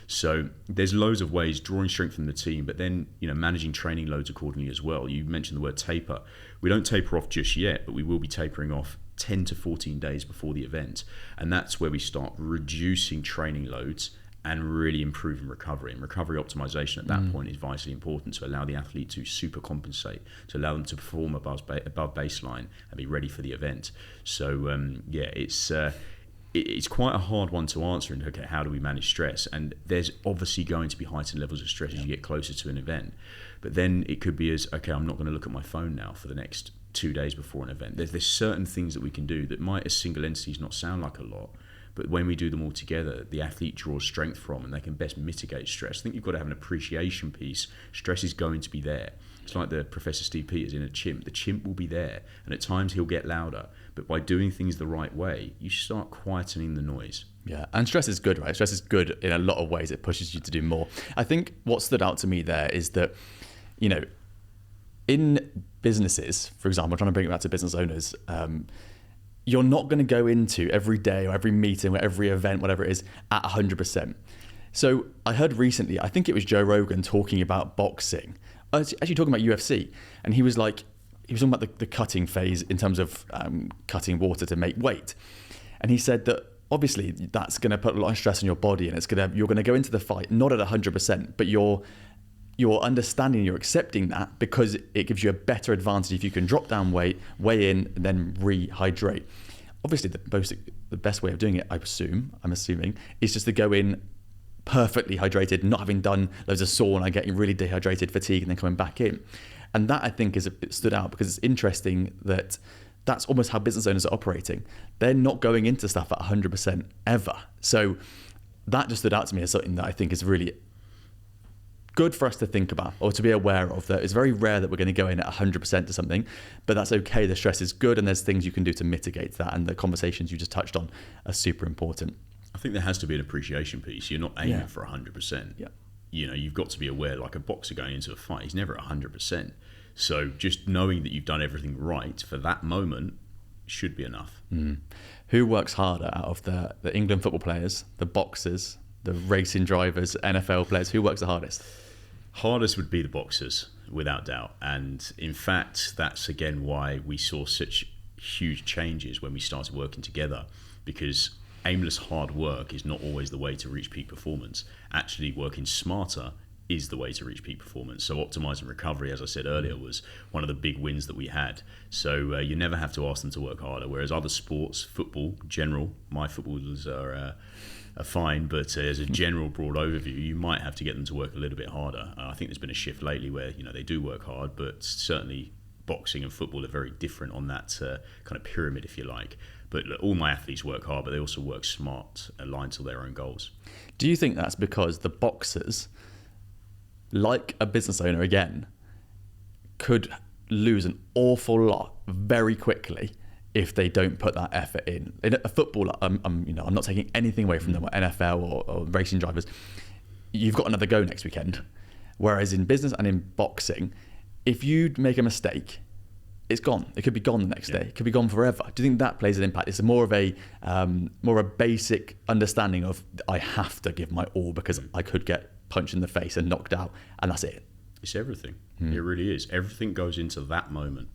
So there's loads of ways, drawing strength from the team, but then, you know, managing training loads accordingly as well. You mentioned the word taper. We don't taper off just yet, but we will be tapering off 10 to 14 days before the event. And that's where we start reducing training loads and really improving recovery. And recovery optimization at that point is vitally important to allow the athlete to super compensate, to allow them to perform above baseline and be ready for the event. So it's quite a hard one to answer. And okay, how do we manage stress? And there's obviously going to be heightened levels of stress as you get closer to an event. But then it could be as, okay, I'm not going to look at my phone now for the next 2 days before an event. There's certain things that we can do that might as single entities not sound like a lot, but when we do them all together, the athlete draws strength from and they can best mitigate stress. I think you've got to have an appreciation piece. Stress is going to be there. It's like the Professor Steve Peters in a chimp. The chimp will be there, and at times he'll get louder. But by doing things the right way, you start quietening the noise.
Yeah, and stress is good, right? Stress is good in a lot of ways. It pushes you to do more. I think what stood out to me there is that, you know, in businesses, for example, trying to bring it back to business owners, you're not going to go into every day or every meeting or every event, whatever it is, at 100%. So I heard recently, I think it was Joe Rogan talking about boxing, actually talking about UFC, and he was talking about the cutting phase in terms of cutting water to make weight. And he said that obviously that's going to put a lot of stress on your body, and you're going to go into the fight not at 100%, but you're understanding, you're accepting that because it gives you a better advantage if you can drop down weight, weigh in, and then rehydrate. Obviously, the best way of doing it, I'm assuming, is just to go in perfectly hydrated, not having done loads of sauna, getting really dehydrated, fatigue, and then coming back in. And that, I think, it stood out because it's interesting that that's almost how business owners are operating. They're not going into stuff at 100% ever. So that just stood out to me as something that I think is really good for us to think about or to be aware of, that it's very rare that we're going to go in at 100% to something, but that's okay. The stress is good, and there's things you can do to mitigate that, and the conversations you just touched on are super important.
I think there has to be an appreciation piece. You're not aiming for 100%.
Yeah.
You know, you've got to be aware, like a boxer going into a fight, he's never at 100%. So just knowing that you've done everything right for that moment should be enough.
Who works harder out of the England football players, the boxers, the racing drivers, NFL players? Who works the hardest?
Hardest would be the boxers, without doubt. And in fact, that's again why we saw such huge changes when we started working together, because aimless hard work is not always the way to reach peak performance. Actually, working smarter is the way to reach peak performance. So optimizing recovery, as I said earlier, was one of the big wins that we had. So you never have to ask them to work harder. Whereas other sports, football, general, my footballers are fine, but as a general broad overview, you might have to get them to work a little bit harder. I think there's been a shift lately where, you know, they do work hard, but certainly boxing and football are very different on that kind of pyramid, if you like. But look, all my athletes work hard, but they also work smart, aligned to their own goals.
Do you think that's because the boxers, like a business owner again, could lose an awful lot very quickly if they don't put that effort in? In a footballer, I'm not taking anything away from them, or NFL or racing drivers. You've got another go next weekend. Whereas in business and in boxing, if you make a mistake, it's gone. It could be gone the next day. It could be gone forever. Do you think that plays an impact? It's more of a basic understanding of I have to give my all because I could get punched in the face and knocked out, and that's it.
It's everything. It really is. Everything goes into that moment.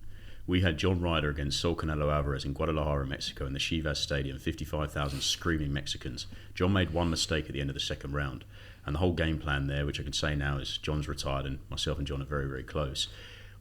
We had John Ryder against Saul Canelo Alvarez in Guadalajara, Mexico, in the Chivas Stadium, 55,000 screaming Mexicans. John made one mistake at the end of the second round, and the whole game plan there, which I can say now is John's retired and myself and John are very, very close,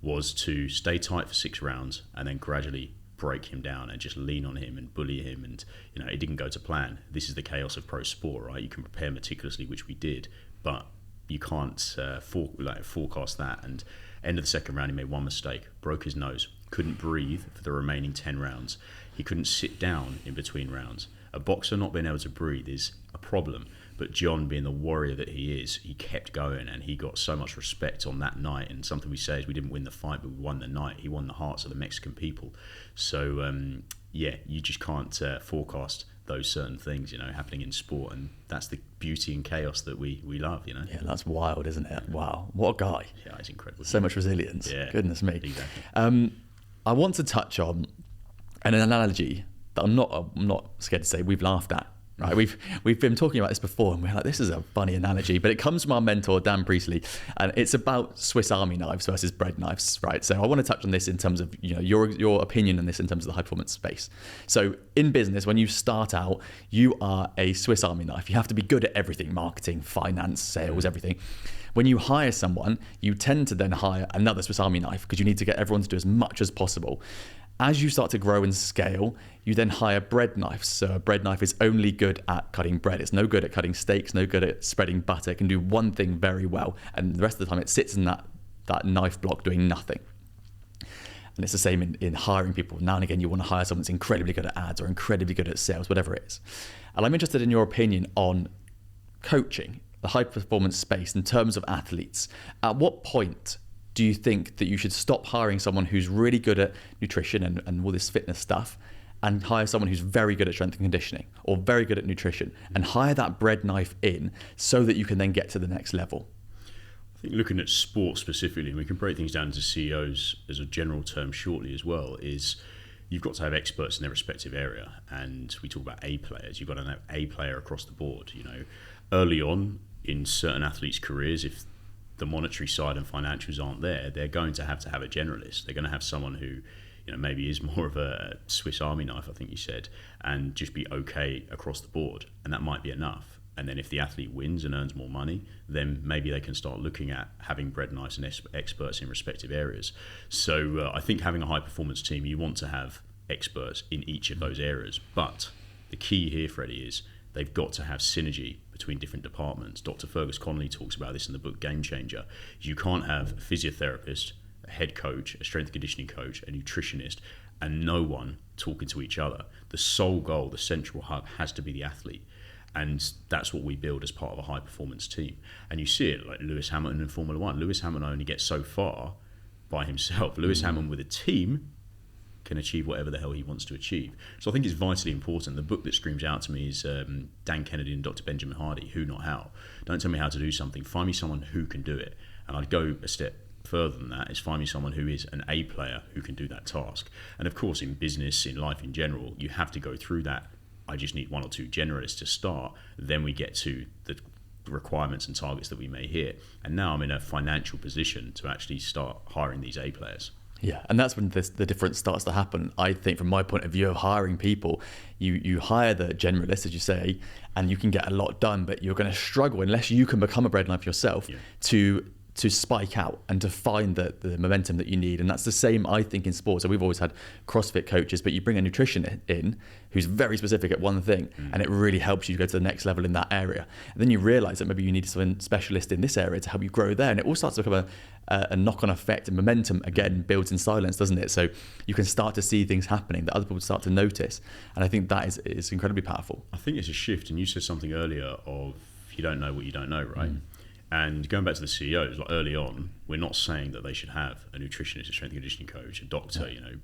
was to stay tight for 6 rounds and then gradually break him down and just lean on him and bully him. And it didn't go to plan. This is the chaos of pro sport, right? You can prepare meticulously, which we did, but you can't forecast that. And end of the second round, he made one mistake, broke his nose, couldn't breathe for the remaining 10 rounds. He couldn't sit down in between rounds. A boxer not being able to breathe is a problem. But John, being the warrior that he is, he kept going, and he got so much respect on that night. And something we say is we didn't win the fight, but we won the night. He won the hearts of the Mexican people. So, you just can't forecast those certain things, happening in sport. And that's the beauty and chaos that we love, Yeah,
that's wild, isn't it? Wow. What a guy.
Yeah, it's incredible.
So much resilience.
Yeah.
Goodness me.
Exactly.
I want to touch on an analogy that I'm not scared to say we've laughed at. Right, we've been talking about this before, and we're like, this is a funny analogy, but it comes from our mentor Dan Priestley, and it's about Swiss Army knives versus bread knives, right? So I want to touch on this in terms of your opinion on this in terms of the high performance space. So in business, when you start out, you are a Swiss Army knife. You have to be good at everything: marketing, finance, sales, everything. When you hire someone, you tend to then hire another Swiss Army knife because you need to get everyone to do as much as possible. As you start to grow and scale, you then hire bread knives. So a bread knife is only good at cutting bread. It's no good at cutting steaks, no good at spreading butter. It can do one thing very well, and the rest of the time it sits in that knife block doing nothing. And it's the same in hiring people. Now and again, you want to hire someone that's incredibly good at ads or incredibly good at sales, whatever it is. And I'm interested in your opinion on coaching, the high performance space in terms of athletes. At what point do you think that you should stop hiring someone who's really good at nutrition and all this fitness stuff and hire someone who's very good at strength and conditioning or very good at nutrition and hire that bread knife in so that you can then get to the next level?
I think looking at sport specifically, and we can break things down to CEOs as a general term shortly as well, is you've got to have experts in their respective area. And we talk about A players. You've got to have A player across the board. Early on in certain athletes' careers, if the monetary side and financials aren't there, they're going to have a generalist. They're going to have someone who, maybe is more of a Swiss Army knife, I think you said, and just be okay across the board. And that might be enough. And then if the athlete wins and earns more money, then maybe they can start looking at having bread knives and experts in respective areas. So I think having a high performance team, you want to have experts in each of those areas. But the key here, Freddie, is they've got to have synergy between different departments. Dr. Fergus Connolly talks about this in the book Game Changer. You can't have a physiotherapist, a head coach, a strength and conditioning coach, a nutritionist, and no one talking to each other. The sole goal, the central hub, has to be the athlete. And that's what we build as part of a high performance team. And you see it like Lewis Hamilton in Formula One. Lewis Hamilton only gets so far by himself. Lewis Hamilton with a team can achieve whatever the hell he wants to achieve. So I think it's vitally important. The book that screams out to me is Dan Kennedy and Dr. Benjamin Hardy, Who Not How. Don't tell me how to do something, find me someone who can do it. And I'd go a step further than that, is find me someone who is an A player who can do that task. And of course, in business, in life in general, you have to go through that. I just need one or two generalists to start. Then we get to the requirements and targets that we may hit. And now I'm in a financial position to actually start hiring these A players.
Yeah, and that's when the difference starts to happen. I think from my point of view of hiring people, you hire the generalist, as you say, and you can get a lot done, but you're going to struggle unless you can become a bread knife yourself to to spike out and to find the momentum that you need. And that's the same, I think, in sports. So we've always had CrossFit coaches, but you bring a nutritionist in who's very specific at one thing, and it really helps you go to the next level in that area. And then you realize that maybe you need a specialist in this area to help you grow there. And it all starts to become a knock-on effect, and momentum, again, builds in silence, doesn't it? So you can start to see things happening that other people start to notice. And I think that is incredibly powerful.
I think it's a shift. And you said something earlier of you don't know what you don't know, right? And going back to the CEOs, like early on, we're not saying that they should have a nutritionist, a strength and conditioning coach, a doctor. You know,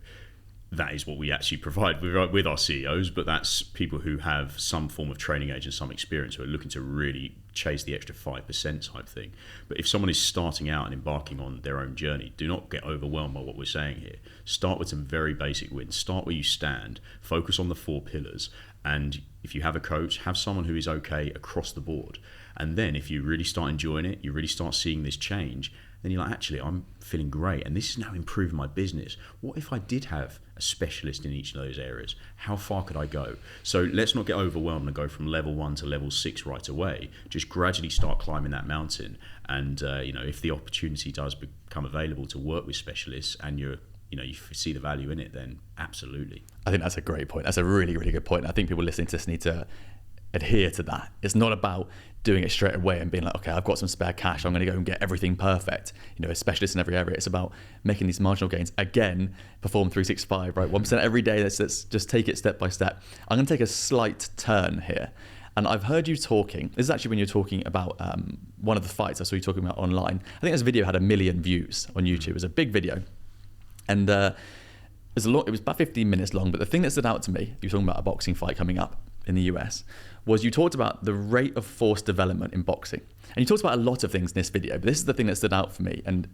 that is what we actually provide with our CEOs. But that's people who have some form of training age and some experience, who are looking to really chase the extra 5% type thing. But if someone is starting out and embarking on their own journey, do not get overwhelmed by what we're saying here. Start with some very basic wins. Start where you stand. Focus on the 4 pillars. And if you have a coach, have someone who is okay across the board. And then if you really start enjoying it, you really start seeing this change, then you're like, actually, I'm feeling great. And this is now improving my business. What if I did have a specialist in each of those areas? How far could I go? So let's not get overwhelmed and go from level 1 to level 6 right away. Just gradually start climbing that mountain. And, if the opportunity does become available to work with specialists and you see the value in it, then absolutely.
I think that's a great point. That's a really, really good point. I think people listening to this need to adhere to that. It's not about doing it straight away and being like, okay, I've got some spare cash, I'm going to go and get everything perfect, a specialist in every area. It's about making these marginal gains. Again, perform 365, right? 1% every day. Let's just take it step by step. I'm going to take a slight turn here. And I've heard you talking, this is actually when you're talking about one of the fights I saw you talking about online. I think this video had 1 million views on YouTube. It was a big video. And it was about 15 minutes long, but the thing that stood out to me, you were talking about a boxing fight coming up in the US, was you talked about the rate of force development in boxing. And you talked about a lot of things in this video, but this is the thing that stood out for me. And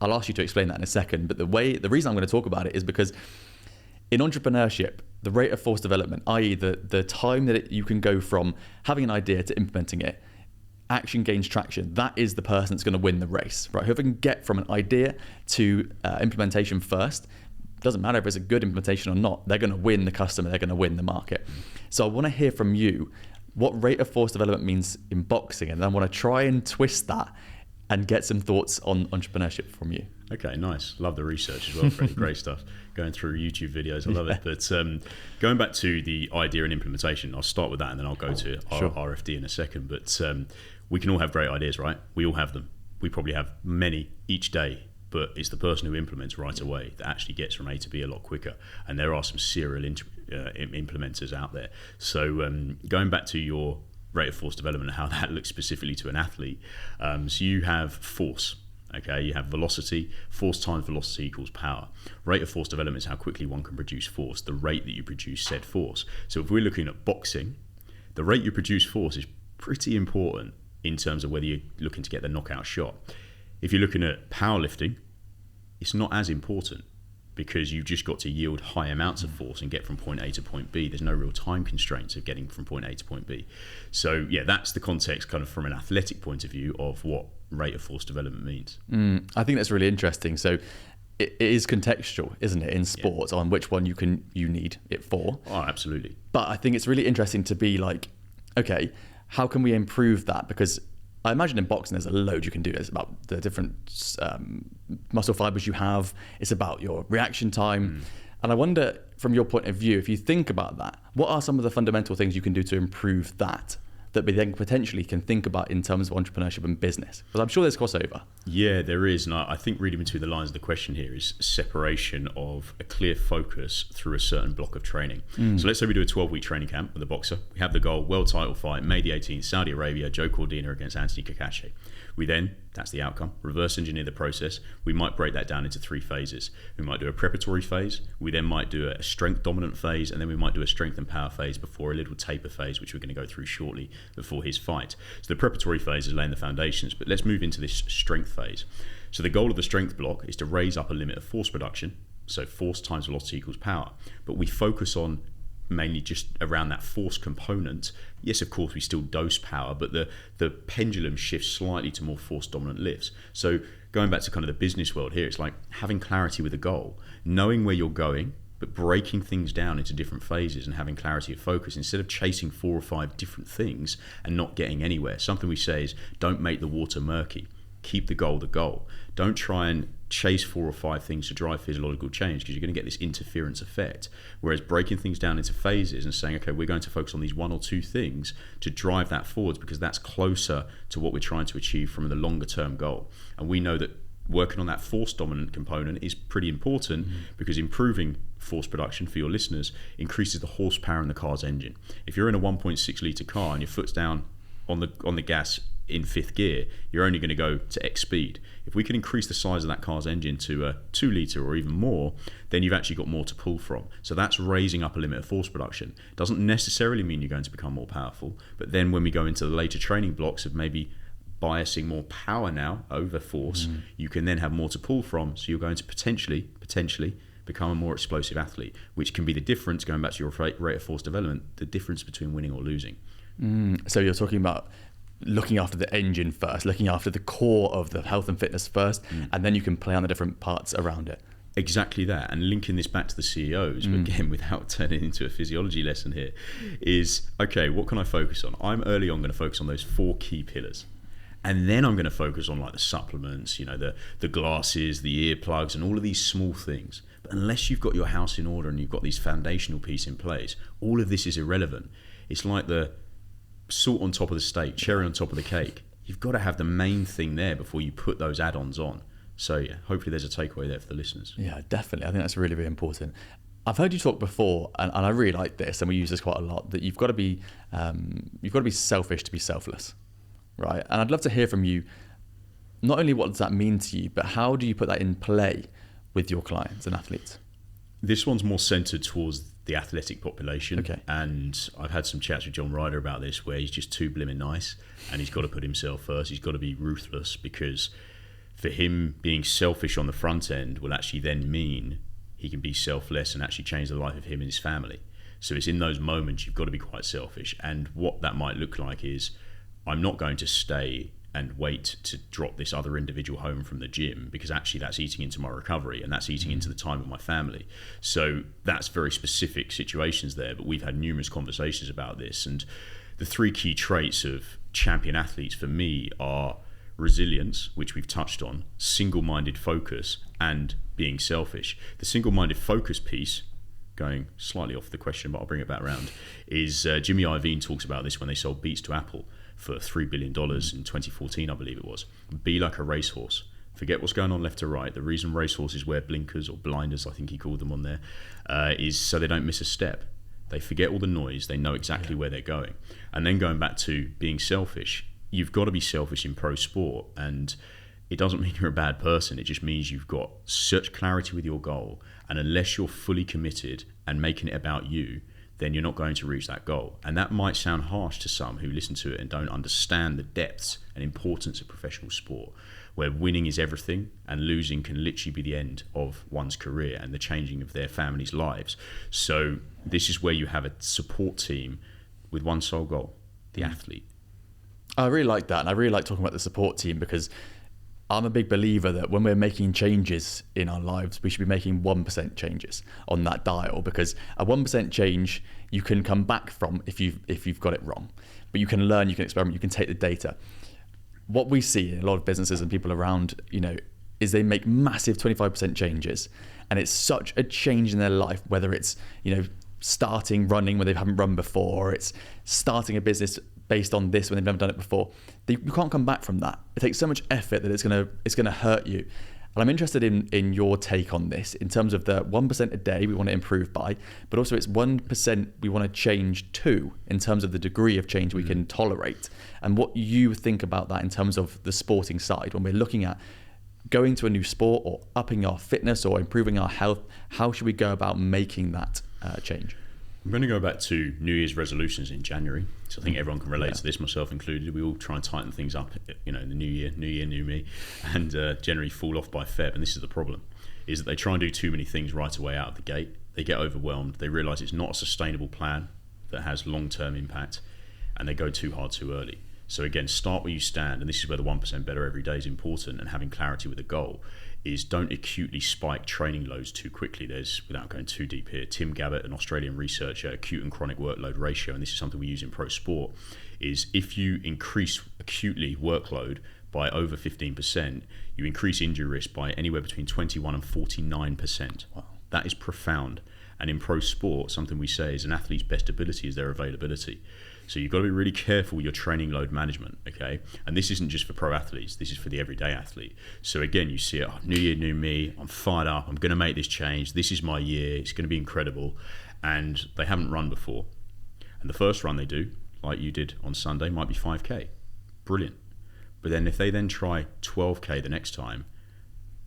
I'll ask you to explain that in a second. But the reason I'm going to talk about it is because in entrepreneurship, the rate of force development, i.e. the time that you can go from having an idea to implementing it, action gains traction. That is the person that's going to win the race, right? Whoever can get from an idea to implementation first, doesn't matter if it's a good implementation or not, they're going to win the customer, they're going to win the market. So I want to hear from you what rate of force development means in boxing, and then I want to try and twist that and get some thoughts on entrepreneurship from you.
Okay, nice. Love the research as well, Freddie. Great stuff. Going through YouTube videos, I love it. But going back to the idea and implementation, I'll start with that and then I'll go to RFD in a second. But we can all have great ideas, right? We all have them. We probably have many each day, but it's the person who implements right away that actually gets from A to B a lot quicker. And there are some serial implementers out there. So going back to your rate of force development and how that looks specifically to an athlete. So you have force. Okay, you have velocity. Force times velocity equals power. Rate of force development is how quickly one can produce force, the rate that you produce said force. So if we're looking at boxing, the rate you produce force is pretty important in terms of whether you're looking to get the knockout shot. If you're looking at powerlifting, it's not as important because you've just got to yield high amounts of force and get from point A to point B. There's no real time constraints of getting from point A to point B. So yeah, that's the context kind of from an athletic point of view of what rate of force development means.
I think that's really interesting. So it is contextual, isn't it, in sports on which one you need it for.
Oh, absolutely.
But I think it's really interesting to be like, okay, how can we improve that? Because I imagine in boxing there's a load you can do. It's about the different muscle fibers you have. It's about your reaction time. And I wonder, from your point of view, if you think about that, what are some of the fundamental things you can do to improve that we then potentially can think about in terms of entrepreneurship and business? Because I'm sure there's crossover.
Yeah, there is. And I think reading between the lines of the question here is separation of a clear focus through a certain block of training. So let's say we do a 12-week training camp with a boxer. We have the goal, world title fight, May the 18th, Saudi Arabia, Joe Cordina against Anthony Kakashi. We then, that's the outcome, reverse engineer the process. We might break that down into 3 phases. We might do a preparatory phase. We then might do a strength dominant phase, and then we might do a strength and power phase before a little taper phase, which we're going to go through shortly before his fight. So the preparatory phase is laying the foundations, but let's move into this strength phase. So the goal of the strength block is to raise up a limit of force production. So force times velocity equals power. But we focus on mainly just around that force component. Yes, of course, we still dose power, but the pendulum shifts slightly to more force dominant lifts. So going back to kind of the business world here, it's like having clarity with a goal, knowing where you're going, but breaking things down into different phases and having clarity of focus instead of chasing 4 or 5 different things and not getting anywhere. Something we say is don't make the water murky. Keep the goal the goal. Don't try and chase 4 or 5 things to drive physiological change, because you're going to get this interference effect. Whereas breaking things down into phases and saying, okay, we're going to focus on these 1 or 2 things to drive that forwards, because that's closer to what we're trying to achieve from the longer term goal. And we know that working on that force dominant component is pretty important, because improving force production, for your listeners, increases the horsepower in the car's engine. If you're in a 1.6 litre car and your foot's down on the gas in 5th gear, you're only going to go to X speed. If we can increase the size of that car's engine to a 2 litre or even more, then you've actually got more to pull from. So that's raising up a limit of force production. Doesn't necessarily mean you're going to become more powerful, but then when we go into the later training blocks of maybe biasing more power now over force, you can then have more to pull from. So you're going to potentially become a more explosive athlete, which can be the difference, going back to your rate of force development, the difference between winning or losing.
So you're talking about looking after the engine first, looking after the core of the health and fitness first, and then you can play on the different parts around it.
Exactly that. And linking this back to the CEOs, but again, without turning into a physiology lesson here, is, okay, what can I focus on? I'm early on going to focus on those 4 key pillars. And then I'm going to focus on like the supplements, the glasses, the earplugs, and all of these small things. But unless you've got your house in order and you've got these foundational piece in place, all of this is irrelevant. It's like the salt on top of the steak, cherry on top of the cake. You've got to have the main thing there before you put those add-ons on. So yeah, hopefully there's a takeaway there for the listeners.
Yeah, definitely. I think that's really, really important. I've heard you talk before, and I really like this, and we use this quite a lot, that you've got to be selfish to be selfless, right? And I'd love to hear from you, not only what does that mean to you, but how do you put that in play with your clients and athletes?
This one's more centered towards the athletic population.
Okay.
And I've had some chats with John Ryder about this, where he's just too blimmin' nice, and he's got to put himself first. He's got to be ruthless, because for him, being selfish on the front end will actually then mean he can be selfless and actually change the life of him and his family. So it's in those moments you've got to be quite selfish. And what that might look like is, I'm not going to stay and wait to drop this other individual home from the gym, because actually that's eating into my recovery and that's eating into the time with my family. So that's very specific situations there, but we've had numerous conversations about this. And the 3 key traits of champion athletes for me are resilience, which we've touched on, single-minded focus, and being selfish. The single-minded focus piece, going slightly off the question, but I'll bring it back around, is Jimmy Iovine talks about this when they sold Beats to Apple for $3 billion in 2014, I believe it was. Be like a racehorse. Forget what's going on left to right. The reason racehorses wear blinkers, or blinders, I think he called them on there, is so they don't miss a step. They forget all the noise. They know exactly where they're going. And then going back to being selfish, you've got to be selfish in pro sport. And it doesn't mean you're a bad person. It just means you've got such clarity with your goal. And unless you're fully committed and making it about you, then you're not going to reach that goal. And that might sound harsh to some who listen to it and don't understand the depths and importance of professional sport, where winning is everything and losing can literally be the end of one's career and the changing of their families' lives. So this is where you have a support team with one sole goal, the athlete.
I really like that. And I really like talking about the support team, because I'm a big believer that when we're making changes in our lives, we should be making 1% changes on that dial, because a 1% change you can come back from if you've got it wrong. But you can learn, you can experiment, you can take the data. What we see in a lot of businesses and people around, is they make massive 25% changes, and it's such a change in their life, whether it's, starting running when they haven't run before, or it's starting a business based on this when they've never done it before. You can't come back from that. It takes so much effort that it's gonna hurt you. And I'm interested in your take on this in terms of the 1% a day we want to improve by, but also it's 1% we want to change to, in terms of the degree of change we can tolerate, and what you think about that in terms of the sporting side. When we're looking at going to a new sport or upping our fitness or improving our health, how should we go about making that change?
I'm going to go back to New Year's resolutions in January. So I think everyone can relate to this, myself included. We all try and tighten things up, in the new year, new me, and generally fall off by Feb. And this is the problem, is that they try and do too many things right away out of the gate. They get overwhelmed. They realise it's not a sustainable plan that has long-term impact, and they go too hard too early. So again, start where you stand, and this is where the 1% better every day is important, and having clarity with the goal is don't acutely spike training loads too quickly. There's, without going too deep here, Tim Gabbett, an Australian researcher, acute and chronic workload ratio, and this is something we use in pro sport, is if you increase acutely workload by over 15%, you increase injury risk by anywhere between 21 and 49%.
Wow.
That is profound. And in pro sport, something we say is an athlete's best ability is their availability. So you've got to be really careful with your training load management, okay? And this isn't just for pro athletes, this is for the everyday athlete. So again, you see it, new year, new me, I'm fired up, I'm gonna make this change, this is my year, it's gonna be incredible. And they haven't run before. And the first run they do, like you did on Sunday, might be 5K. Brilliant. But then if they then try 12K the next time,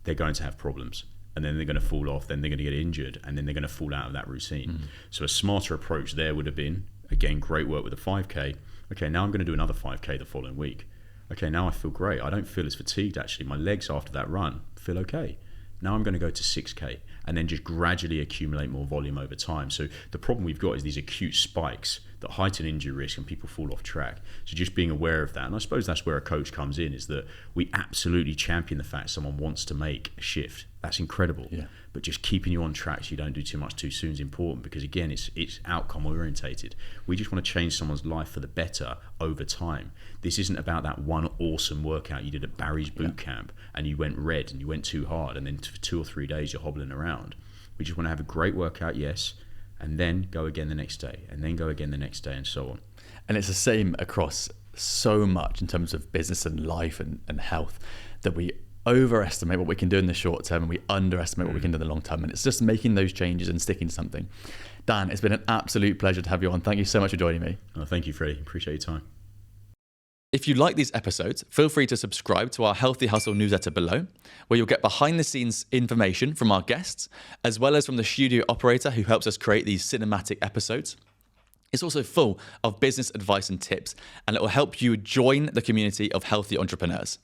they're going to have problems. And then they're going to fall off, then they're going to get injured, and then they're going to fall out of that routine. So a smarter approach there would have been, again, great work with a 5K. Okay, now I'm going to do another 5K the following week. Okay, now I feel great. I don't feel as fatigued, actually. My legs after that run feel okay. Now I'm going to go to 6K and then just gradually accumulate more volume over time. So the problem we've got is these acute spikes that heighten injury risk and people fall off track. So just being aware of that. And I suppose that's where a coach comes in, is that we absolutely champion the fact someone wants to make a shift. That's incredible.
Yeah.
But just keeping you on track so you don't do too much too soon is important, because again, it's outcome orientated. We just want to change someone's life for the better over time. This isn't about that one awesome workout you did at Barry's boot camp and you went red and you went too hard and then for 2 or 3 days you're hobbling around. We just want to have a great workout, yes, and then go again the next day, and then go again the next day, and so on.
And it's the same across so much in terms of business and life and health, that we overestimate what we can do in the short term and we underestimate what we can do in the long term. And it's just making those changes and sticking to something. Dan, it's been an absolute pleasure to have you on. Thank you so much for joining me.
Oh, thank you, Freddie. Appreciate your time.
If you like these episodes, feel free to subscribe to our Healthy Hustle newsletter below, where you'll get behind the scenes information from our guests, as well as from the studio operator who helps us create these cinematic episodes. It's also full of business advice and tips, and it will help you join the community of healthy entrepreneurs.